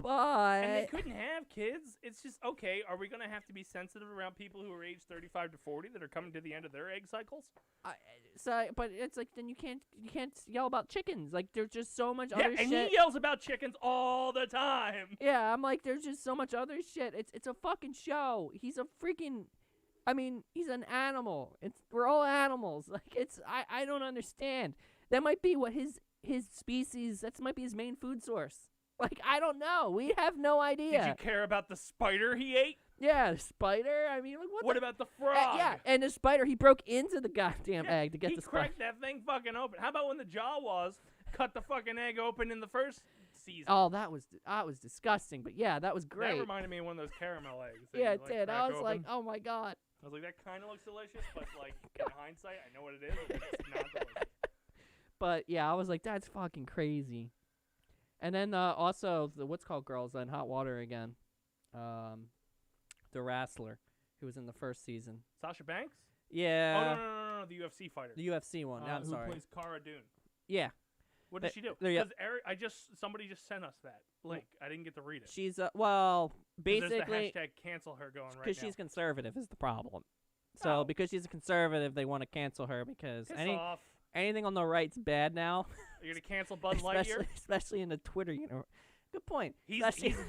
But and they couldn't have kids. It's just okay. Are we gonna have to be sensitive around people who are aged 35 to 40 that are coming to the end of their egg cycles? But it's like then you can't yell about chickens. Like there's just so much other shit. And he yells about chickens all the time. Yeah, I'm like there's just so much other shit. It's a fucking show. He's a freaking. I mean, he's an animal. We're all animals. Like I don't understand. That might be what his species. That might be his main food source. Like, I don't know. We have no idea. Did you care about the spider he ate? Yeah, the spider. I mean, like, what about the frog? Yeah, and the spider, he broke into the goddamn egg to get the spider. He cracked that thing fucking open. How about when the Jawas cut the fucking egg open in the first season? Oh, that was disgusting. But yeah, that was great. That reminded me of one of those caramel eggs. Yeah, it did. I was like, oh my god. I was like, that kind of looks delicious, but like in hindsight, I know what it is. It's not delicious. But yeah, I was like, that's fucking crazy. And then also the what's called girls in Hot Water again, the wrestler who was in the first season. Sasha Banks? Yeah. Oh no, the UFC fighter. The UFC one. I'm who sorry. Who plays Cara Dune? Yeah. What did she do? Because somebody just sent us that link. I didn't get to read it. She's basically there's the hashtag cancel her going right now. Because she's conservative is the problem. So because she's a conservative, they want to cancel her because anything on the right's bad now. You're gonna cancel Buzz Lightyear, especially in the Twitter. Good point. He's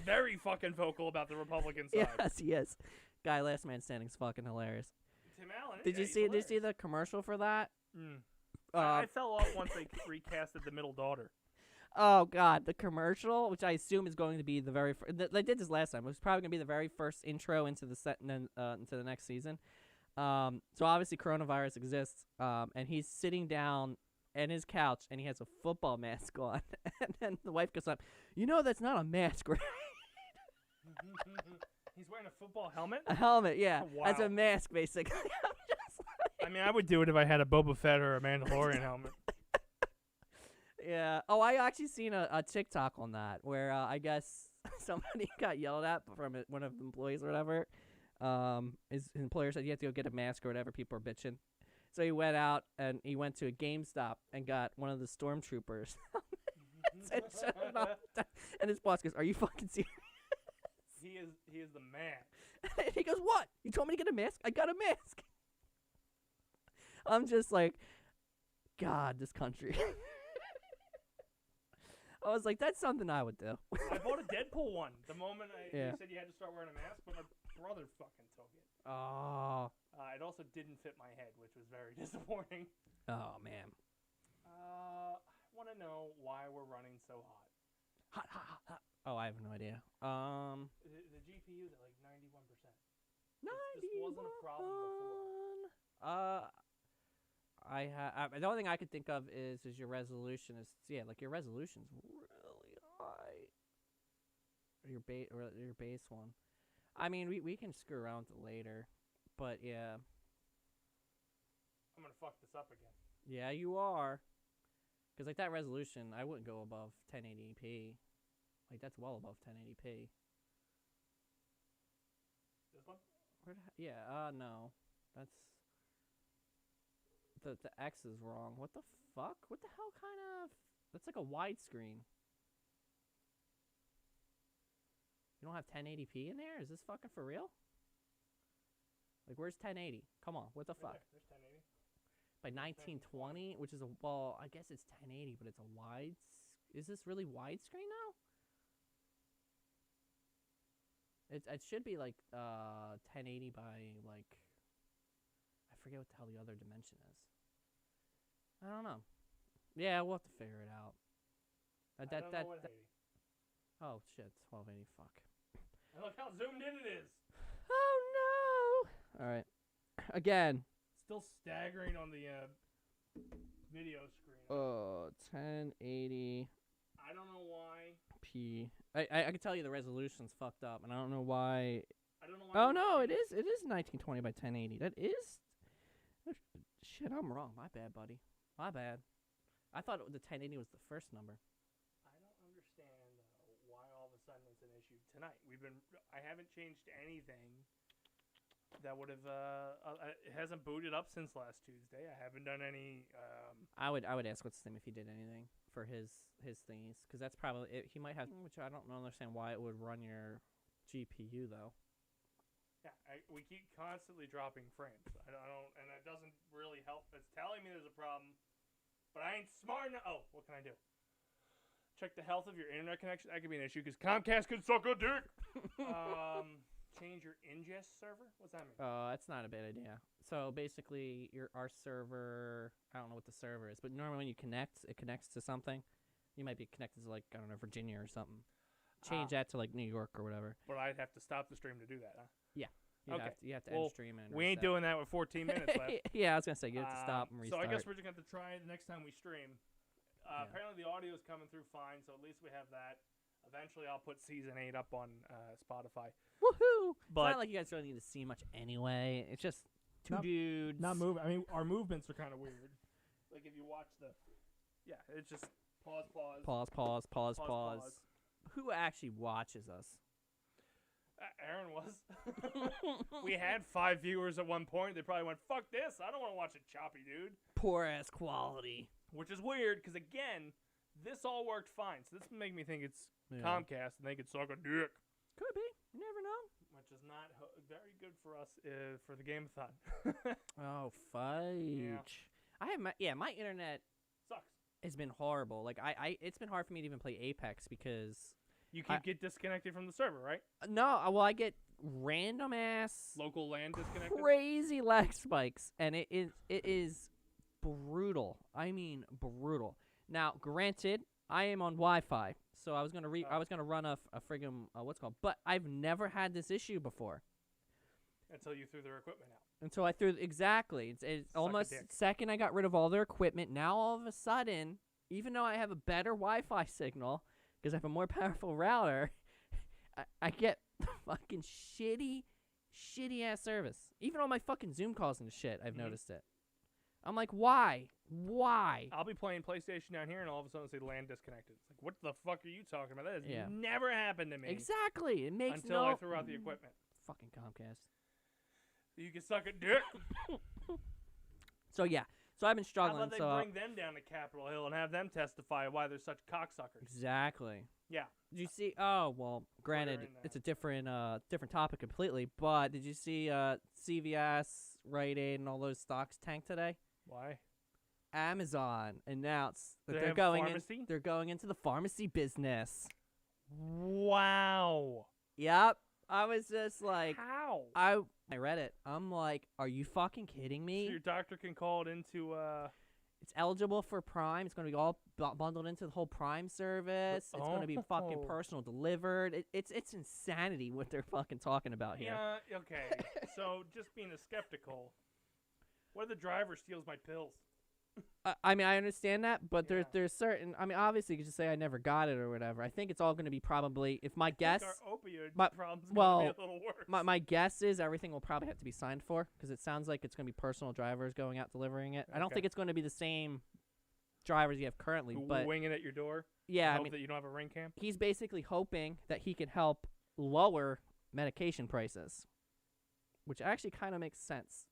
very fucking vocal about the Republican side. Yes, he is. Guy, Last Man Standing's fucking hilarious. Tim Allen. Did you see the commercial for that? I fell off once they recasted the middle daughter. Oh God, the commercial, which I assume is going to be the very they did this last time. It was probably going to be the very first intro into the set and then into the next season. So obviously coronavirus exists, and he's sitting down on his couch, and he has a football mask on, and then the wife goes up, that's not a mask, right? He's wearing a football helmet? A helmet, yeah. Oh, wow. As a mask, basically. I'm just like... I mean, I would do it if I had a Boba Fett or a Mandalorian helmet. Yeah. Oh, I actually seen a TikTok on that, where I guess somebody got yelled at from one of the employees or whatever. His employer said you have to go get a mask or whatever. People are bitching. So he went out and he went to a GameStop and got one of the stormtroopers. And his boss goes, "Are you fucking serious?" He is the man. And he goes, "What? You told me to get a mask? I got a mask." I'm just like, God, this country. I was like, that's something I would do. I bought a Deadpool one the moment Yeah. they said you had to start wearing a mask, but my brother fucking took it. Oh. It also didn't fit my head, which was very disappointing. Oh, man. I want to know why we're running so hot. Hot, hot, hot, hot. Oh, I have no idea. The GPU's at like 91%. 91. This wasn't a problem before. The only thing I could think of is your resolution is like your resolution's really high. Or your base one. I mean, we can screw around with it later, but yeah. I'm gonna fuck this up again. Yeah, you are. Cause like that resolution, I wouldn't go above 1080p. Like that's well above 1080p. This one? No, that's. The X is wrong. What the fuck? What the hell kind of... That's like a widescreen. You don't have 1080p in there? Is this fucking for real? Like, where's 1080? Come on, what the fuck? There's 1080. By 1920, which is well, I guess it's 1080, but it's a wide... Is this really widescreen now? It should be like 1080 by like... I forget what the hell the other dimension is. I don't know. Yeah, we'll have to figure it out. I don't know what 80. Oh shit, 1280. Fuck. And look how zoomed in it is. Oh no! All right. Again. Still staggering on the video screen. 1080. I don't know why. P. I can tell you the resolution's fucked up, and I don't know why. I don't know why. Oh no, it is 1920 by 1080. That is. Shit, I'm wrong. My bad, buddy. My bad. I thought the 1080 was the first number. I don't understand why all of a sudden it's an issue tonight. I haven't changed anything that would have. It hasn't booted up since last Tuesday. I haven't done any. I would ask what's his name if he did anything for his thingies, because that's probably it. He might have, which I don't understand why it would run your GPU though. Yeah, we keep constantly dropping frames. I don't, and it doesn't really help. It's telling me there's a problem, but I ain't smart enough. Oh, what can I do? Check the health of your internet connection. That could be an issue because Comcast could suck a dick. Change your ingest server. What's that mean? That's not a bad idea. So basically, our server. I don't know what the server is, but normally when you connect, it connects to something. You might be connected to like, I don't know, Virginia or something. Change that to like New York or whatever. But I'd have to stop the stream to do that, huh? Yeah. You have to end stream and we ain't doing that with 14 minutes left. Yeah, I was gonna say you have to stop and restart. So I guess we're just gonna have to try it the next time we stream. Apparently the audio is coming through fine, so at least we have that. Eventually I'll put season 8 up on Spotify. Woohoo! But it's not like you guys really need to see much anyway. It's just two dudes. Not moving. I mean, our movements are kind of weird. Like if you watch it's just pause. Who actually watches us? Aaron was. We had 5 viewers at one point. They probably went, fuck this. I don't want to watch it choppy, dude. Poor ass quality. Which is weird because, again, this all worked fine. So this make me think it's Comcast and they could suck a dick. Could be. You never know. Which is not very good for us for the game-a-thon. Oh, fudge. Yeah. My internet sucks. Has been horrible. Like, it's been hard for me to even play Apex because... You can get disconnected from the server, right? No, well, I get random ass local LAN disconnected, crazy lag spikes, and it is brutal. I mean, brutal. Now, granted, I am on Wi-Fi, so I was gonna run a friggin' what's it called, but I've never had this issue before. Until you threw their equipment out. Until I threw exactly. It's almost second I got rid of all their equipment. Now all of a sudden, even though I have a better Wi-Fi signal. Because I have a more powerful router, I get fucking shitty ass service. Even on my fucking Zoom calls and shit, I've noticed it. I'm like, why? Why? I'll be playing PlayStation down here, and all of a sudden say LAN disconnected. It's like, what the fuck are you talking about? That has never happened to me. Exactly. It makes until I threw out the equipment. Fucking Comcast. You can suck a dick. So yeah. So I've been struggling. How about they bring them down to Capitol Hill and have them testify why they're such cocksuckers? Exactly. Yeah. Did you see? Oh well, granted, it's a different topic completely. But did you see CVS, Rite Aid, and all those stocks tank today? Why? Amazon announced that They they're have going pharmacy? they're going into the pharmacy business. Wow. Yep. I was just like, How? I read it. I'm like, are you fucking kidding So me? your doctor can call it into It's eligible for Prime. It's going to be all bundled into the whole Prime service. It's going to be fucking Oh. personal delivered. It's insanity what they're fucking talking about here. Yeah, okay. So just being a skeptical, what if the driver steals my pills? I mean, I understand that, but Yeah. there's certain. I mean, obviously, you could just say I never got it or whatever. I think it's all going to be probably. If my guess, I think our opioid my- problem's well, gonna be a little worse. my guess is everything will probably have to be signed for because it sounds like it's going to be personal drivers going out delivering it. I don't Okay. think it's going to be the same drivers you have currently, but Winging at your door. yeah, I Hope mean, that you don't have a ring cam. he's basically hoping that he can help lower medication prices, which actually kind of makes sense.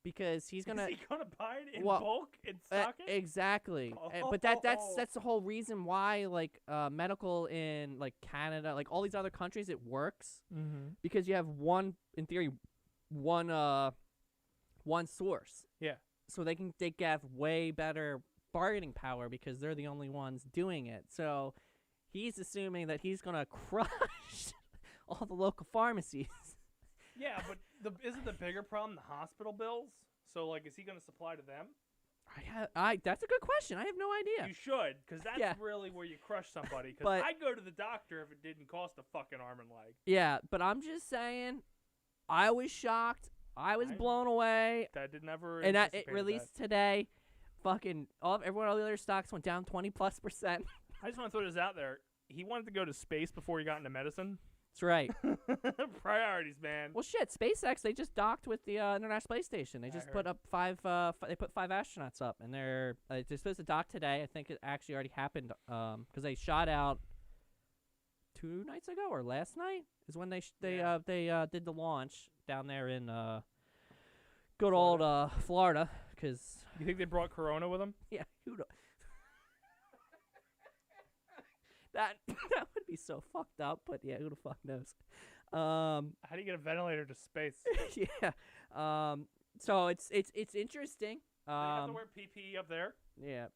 Because he's gonna Is he gonna buy it in well, bulk and stock it? exactly, but that's the whole reason why like medical in like Canada, like all these other countries, it works because you have one in theory, one source. Yeah. So they have way better bargaining power because they're the only ones doing it. So he's assuming that he's gonna crush all the local pharmacies. Yeah, but isn't the bigger problem the hospital bills? So, like, is he going to supply to them? That's a good question. I have no idea. You should, because that's Yeah. really where you crush somebody. Because But- I'd go to the doctor if it didn't cost a fucking arm and leg. Yeah, but I'm just saying, I was shocked. I was blown away. That did never. And it anticipate released today. Fucking all the other stocks went down 20+%. I just want to throw this out there. He wanted to go to space before he got into medicine. That's right. Priorities, man. Well, shit. SpaceX, they just docked with the International Space Station. They just put up five astronauts up, and they're supposed to dock today. I think it actually already happened because they shot out 2 nights ago or last night is when they did the launch down there in good old Florida. Because You think they brought Corona with them? yeah, that would be so fucked up. But yeah, who the fuck knows? How do you get a ventilator to space? Yeah. So it's interesting. Do you have to wear PPE up there? Yeah.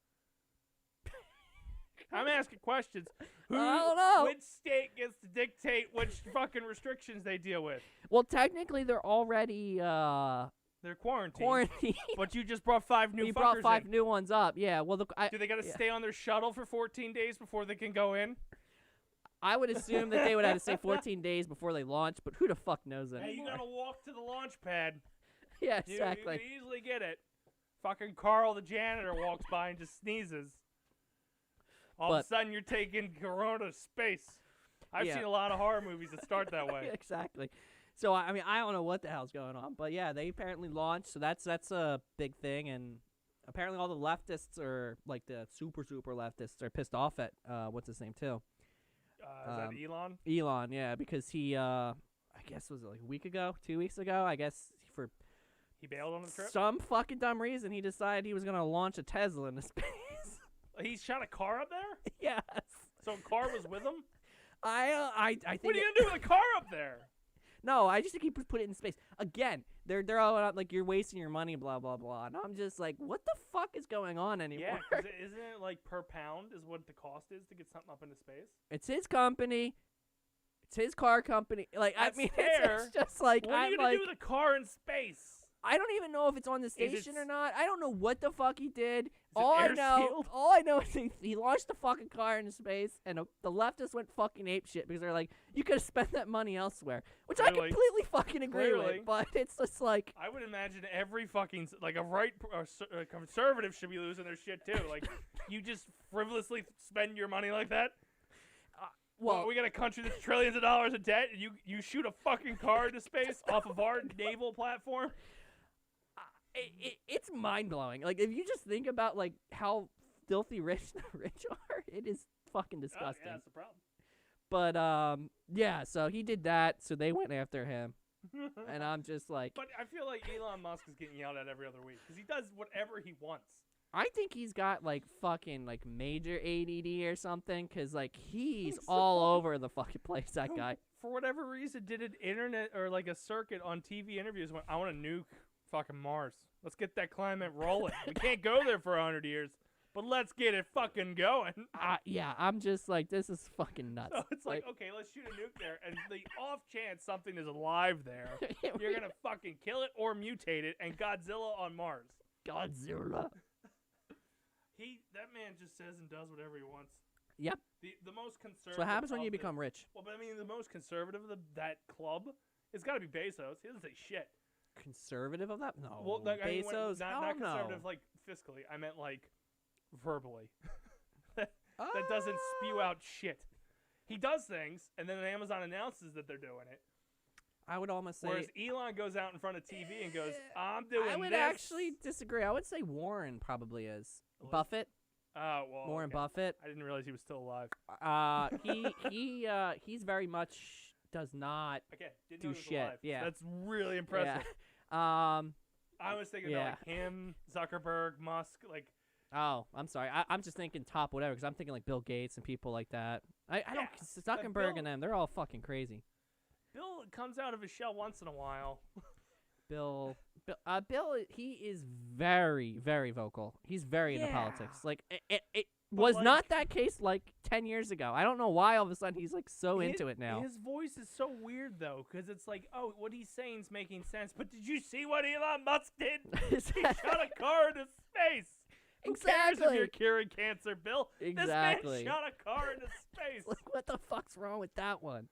I'm asking questions. I don't know. Which state gets to dictate which fucking restrictions they deal with? Well, technically, they're already They're quarantined. quarantined. But you just brought 5 new You fuckers brought 5 in. new ones up. Yeah. Well, Do they got to stay on their shuttle for 14 days before they can go in? I would assume that they would have to say 14 days before they launch, but who the fuck knows anymore? Hey, you gotta walk to the launch pad. Yeah, You exactly. can easily get it. Fucking Carl, the janitor, walks by and just sneezes. All of a sudden, you're taking Corona to space. I've Yeah. seen a lot of horror movies that start that way. Exactly. So I mean, I don't know what the hell's going on, but yeah, they apparently launched. So that's a big thing, and apparently all the leftists are like the super leftists are pissed off at what's his name too. Is that Elon? Elon, yeah, because he I guess was it like a week ago, 2 weeks ago, I guess for He bailed on the trip? some fucking dumb reason he decided he was gonna launch a Tesla into space. He shot a car up there? Yes. So a car was with him? I think What are you going to do with a car up there? No, I just think he put it in space. Again, they're all out like you're wasting your money, blah blah blah. And I'm just like, what the fuck is going on anymore? Yeah, 'cause isn't it like per pound is what the cost is to get something up into space? It's his company. It's his car company. Like That's I mean, fair. it's just like What are you I'm going to like, do with a car in space? I don't even know if it's on the station or not. I don't know what the fuck he did. All I know is he launched the fucking car into space, and the leftists went fucking apeshit because they're like, you could have spent that money elsewhere, which I Clearly. completely fucking agree Clearly. with. But it's just like, I would imagine every fucking like a conservative should be losing their shit too. Like you just frivolously spend your money like that. well, We got a country that's trillions of dollars in debt, and you shoot a fucking car into space off of our naval platform. it's mind blowing. Like if you just think about like how filthy rich the rich are, it is fucking disgusting. Yeah, that's the problem. But yeah, so he did that, so they went after him, and I'm just like, But I feel like Elon Musk is getting yelled at every other week because he does whatever he wants. I think he's got like fucking like major ADD or something, cause like he's all over the fucking place. That guy. For whatever reason, did an internet or like a circuit on TV interviews. Went, I want to nuke Fucking Mars. Let's get that climate rolling. We can't go there for 100 years, but let's get it fucking going. Yeah, I'm just like, this is fucking nuts. So it's like, okay, let's shoot a nuke there, and the off chance something is alive there, you're gonna fucking kill it or mutate it, and Godzilla on Mars. Godzilla. That man just says and does whatever he wants. Yep. The most conservative. That's what happens when you become rich. Well, but I mean, the most conservative of that club, it's got to be Bezos. He doesn't say shit. Conservative of that? No. Well, like, Bezos, not conservative, no. like fiscally. I meant like verbally. that doesn't spew out shit. He does things, and then Amazon announces that they're doing it. I would almost say. Whereas Elon goes out in front of TV and goes, "I'm doing this." I would actually disagree. I would say Warren probably is. Buffett. Oh well. Warren okay. Buffett. I didn't realize he was still alive. He's very much does not didn't do know he was shit. alive. Yeah. That's really impressive. Yeah. I was thinking about like him, Zuckerberg, Musk, like. Oh, I'm sorry. I'm just thinking top whatever because I'm thinking like Bill Gates and people like that. I don't Zuckerberg and them. They're all fucking crazy. Bill comes out of his shell once in a while. Bill, he is very, very vocal. He's very into politics. Like it was like, not that case like 10 years ago. I don't know why all of a sudden he's like so into it now. His voice is so weird though, because it's like, oh, what he's saying is making sense. But did you see what Elon Musk did? He shot a car into space. Exactly. Who cares if you're curing cancer, Bill? Exactly. This man shot a car into space. Like, what the fuck's wrong with that one?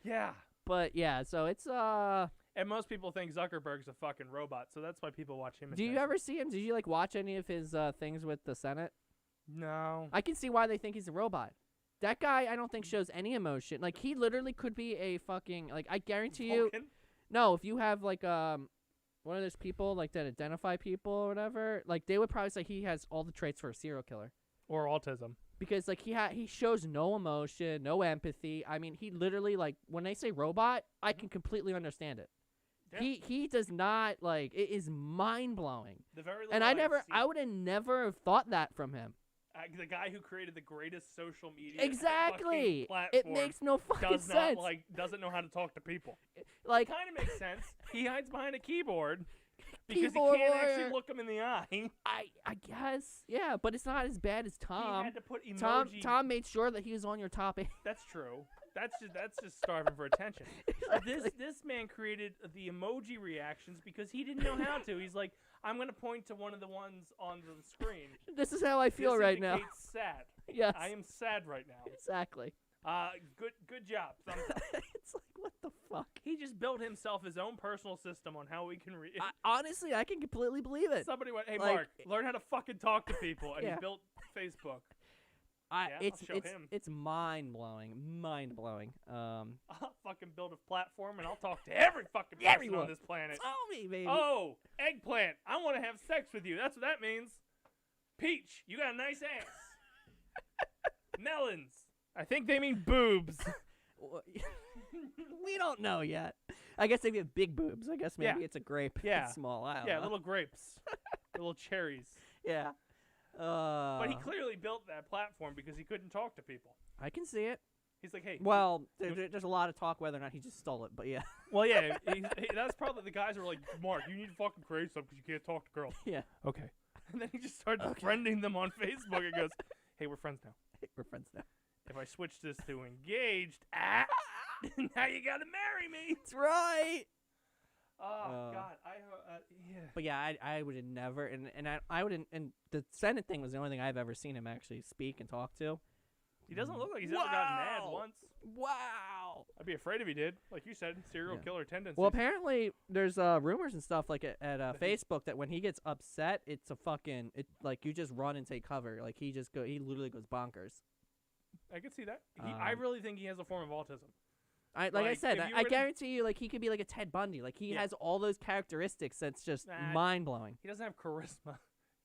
Yeah. But yeah, so it's And most people think Zuckerberg's a fucking robot, so that's why people watch him. Do you ever see him? Did you like watch any of his things with the Senate? No. I can see why they think he's a robot. That guy, I don't think shows any emotion. Like he literally could be a fucking like. I guarantee you. No, if you have like one of those people like that identify people or whatever, like they would probably say he has all the traits for a serial killer or autism. Because like he shows no emotion, no empathy. I mean, he literally like when they say robot, I can completely understand it. Yeah. He does not like it is mind blowing. And I would have never have thought that from him. The guy who created the greatest social media exactly platform it makes no fucking sense. Doesn't know how to talk to people. Like kind of makes sense. He hides behind a keyboard because he can't actually look him in the eye. I guess yeah, but it's not as bad as Tom. He had to put emoji. Tom made sure that he was on your topic. That's true. That's just starving for attention. Exactly. This man created the emoji reactions because he didn't know how to. He's like, I'm gonna point to one of the ones on the screen. This is how I feel right now. Sad. Yes. I am sad right now. Exactly. Good job. It's like what the fuck? He just built himself his own personal system on how we can read. Honestly, I can completely believe it. Somebody went, hey Mark, learn how to fucking talk to people, and he built Facebook. It's mind blowing. I'll fucking build a platform and I'll talk to every fucking person on this planet. Tell me, baby. Oh, eggplant! I want to have sex with you. That's what that means. Peach, you got a nice ass. Melons. I think they mean boobs. We don't know yet. I guess they have big boobs. I guess maybe it's a grape. Yeah. It's small. I don't know. Little grapes. Little cherries. Yeah. But he clearly built that platform because he couldn't talk to people. I can see it. He's like, hey. Well, there's a lot of talk whether or not he just stole it, but yeah. Well, yeah, that's probably the guys who are like, Mark, you need to fucking create something because you can't talk to girls. Yeah. Okay. And then he just started friending them on Facebook and goes, hey, we're friends now. If I switch this to engaged, now you gotta marry me. That's right. Oh God, yeah. But yeah, I would have never, and I wouldn't. And the Senate thing was the only thing I've ever seen him actually speak and talk to. He doesn't look like he's ever gotten mad once. Wow. I'd be afraid if he did. Like you said, serial killer tendencies. Well, apparently there's rumors and stuff like at Facebook that when he gets upset, it's a fucking like you just run and take cover. Like he literally goes bonkers. I can see that. I really think he has a form of autism. I said, I guarantee you, like he could be like a Ted Bundy. Like he has all those characteristics. That's just mind blowing. He doesn't have charisma.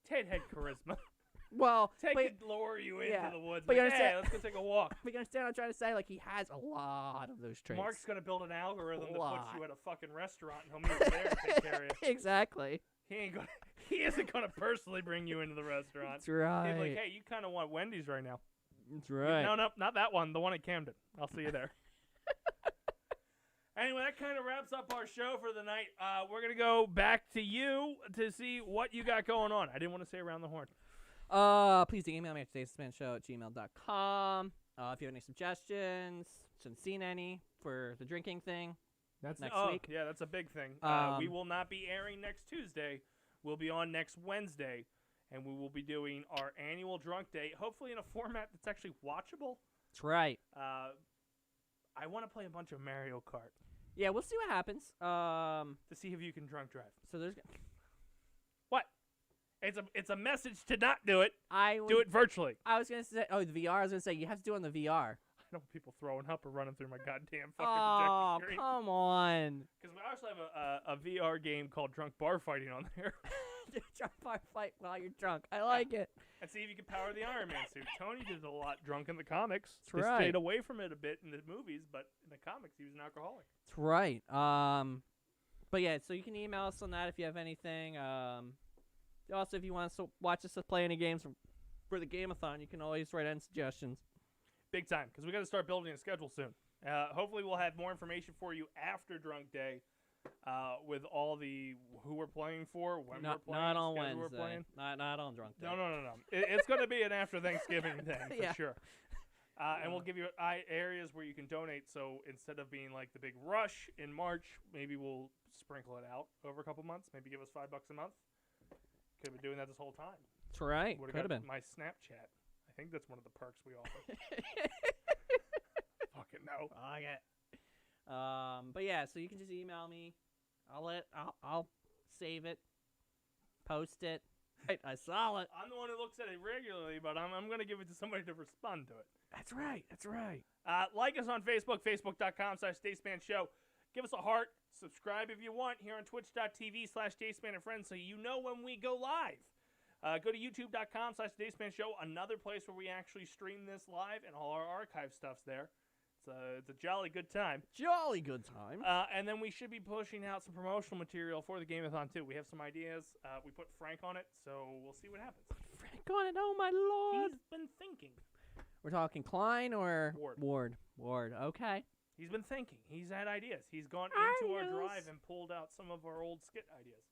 Ted had charisma. Well, Ted could lure you into the woods. But like, hey, let's go take a walk. But you understand what I'm trying to say? Like he has a lot of those traits. Mark's gonna build an algorithm that puts you at a fucking restaurant, and he'll meet you there to take care of you. Exactly. He isn't gonna personally bring you into the restaurant. That's right. He's like, hey, you kind of want Wendy's right now. That's right. No, not that one. The one at Camden. I'll see you there. Anyway, that kind of wraps up our show for the night. We're going to go back to you to see what you got going on. I didn't want to say around the horn. Please email me at dacemanshow@gmail.com. If you have any suggestions, shouldn't seen any for the drinking thing. That's next week. Yeah, that's a big thing. We will not be airing next Tuesday. We'll be on next Wednesday, and we will be doing our annual drunk day, hopefully in a format that's actually watchable. That's right. I want to play a bunch of Mario Kart. Yeah, we'll see what happens. To see if you can drunk drive. So there's what? It's a message to not do it. Do it virtually. I was gonna say, the VR. I was gonna say you have to do it on the VR. I don't want people throwing up or running through my goddamn fucking projector screen. Oh, come on. Because we also have a VR game called Drunk Bar Fighting on there. Drunk bar fight while you're drunk. I like it. And see if you can power the Iron Man suit. Tony did a lot drunk in the comics. That's right. Stayed away from it a bit in the movies, but in the comics he was an alcoholic. That's right. But yeah, so you can email us on that if you have anything. Also, if you want to watch us play any games for the Game-a-thon, you can always write in suggestions. Big time, because we got to start building a schedule soon. Hopefully we'll have more information for you after Drunk Day. With all the who we're playing for, when we're playing, not on Wednesday. We're playing. Not on Drunk Day. No. It's going to be an after Thanksgiving thing for sure. And we'll give you areas where you can donate. So instead of being like the big rush in March, maybe we'll sprinkle it out over a couple months. Maybe give us $5 a month. Could have been doing that this whole time. That's right. Could have been. My Snapchat. I think that's one of the perks we offer. Fucking no. Okay. But yeah, so you can just email me. I'll save it, post it. Right, I saw it. I'm the one who looks at it regularly, but I'm going to give it to somebody to respond to it. That's right. Like us on Facebook, facebook.com/DaceManShow. Give us a heart. Subscribe if you want here on twitch.tv/DaceManandFriends so you know when we go live. Go to youtube.com/DaceManShow, another place where we actually stream this live, and all our archive stuff's there. It's a jolly good time. And then we should be pushing out some promotional material for the Game-a-thon, too. We have some ideas. We put Frank on it, so we'll see what happens. Frank on it? Oh, my Lord. He's been thinking. We're talking Klein or Ward? Ward. Okay. He's been thinking. He's had ideas. He's gone into our drive and pulled out some of our old skit ideas.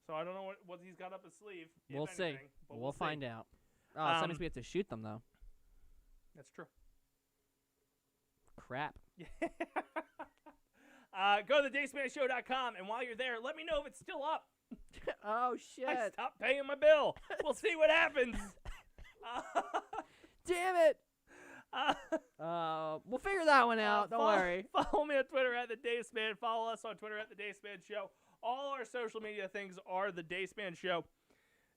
So I don't know what he's got up his sleeve. We'll see. But we'll find out. Oh, that means we have to shoot them, though. That's true. Crap. Go to thedacemanshow.com, and while you're there, let me know if it's still up. Oh, shit. I stopped paying my bill. We'll see what happens. Damn it. We'll figure that one out. Don't worry. Follow me on Twitter at @TheDaceMan. Follow us on Twitter at @TheDaceManShow. All our social media things are The Dace Man Show.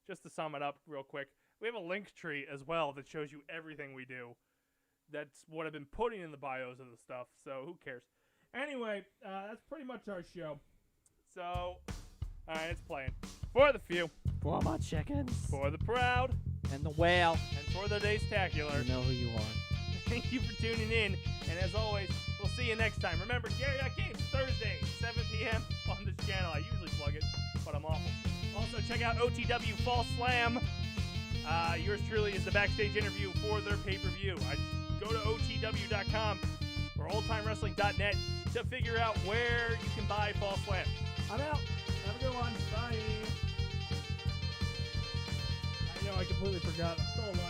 Just to sum it up real quick, we have a link tree as well that shows you everything we do. That's what I've been putting in the bios of the stuff, so who cares? Anyway, that's pretty much our show. So, all right, it's playing. For the few. For my chickens. For the proud. And the whale. And for the Dace-tacular. You know who you are. Thank you for tuning in, and as always, we'll see you next time. Remember, Gary Got Games, Thursday, 7 p.m. on this channel. I usually plug it, but I'm awful. Also, check out OTW Fall Slam. Yours truly is the backstage interview for their pay-per-view. Go to OTW.com or OldTimeWrestling.net to figure out where you can buy Fall Slam. I'm out. Have a good one. Bye. I know I completely forgot. I'm still alive.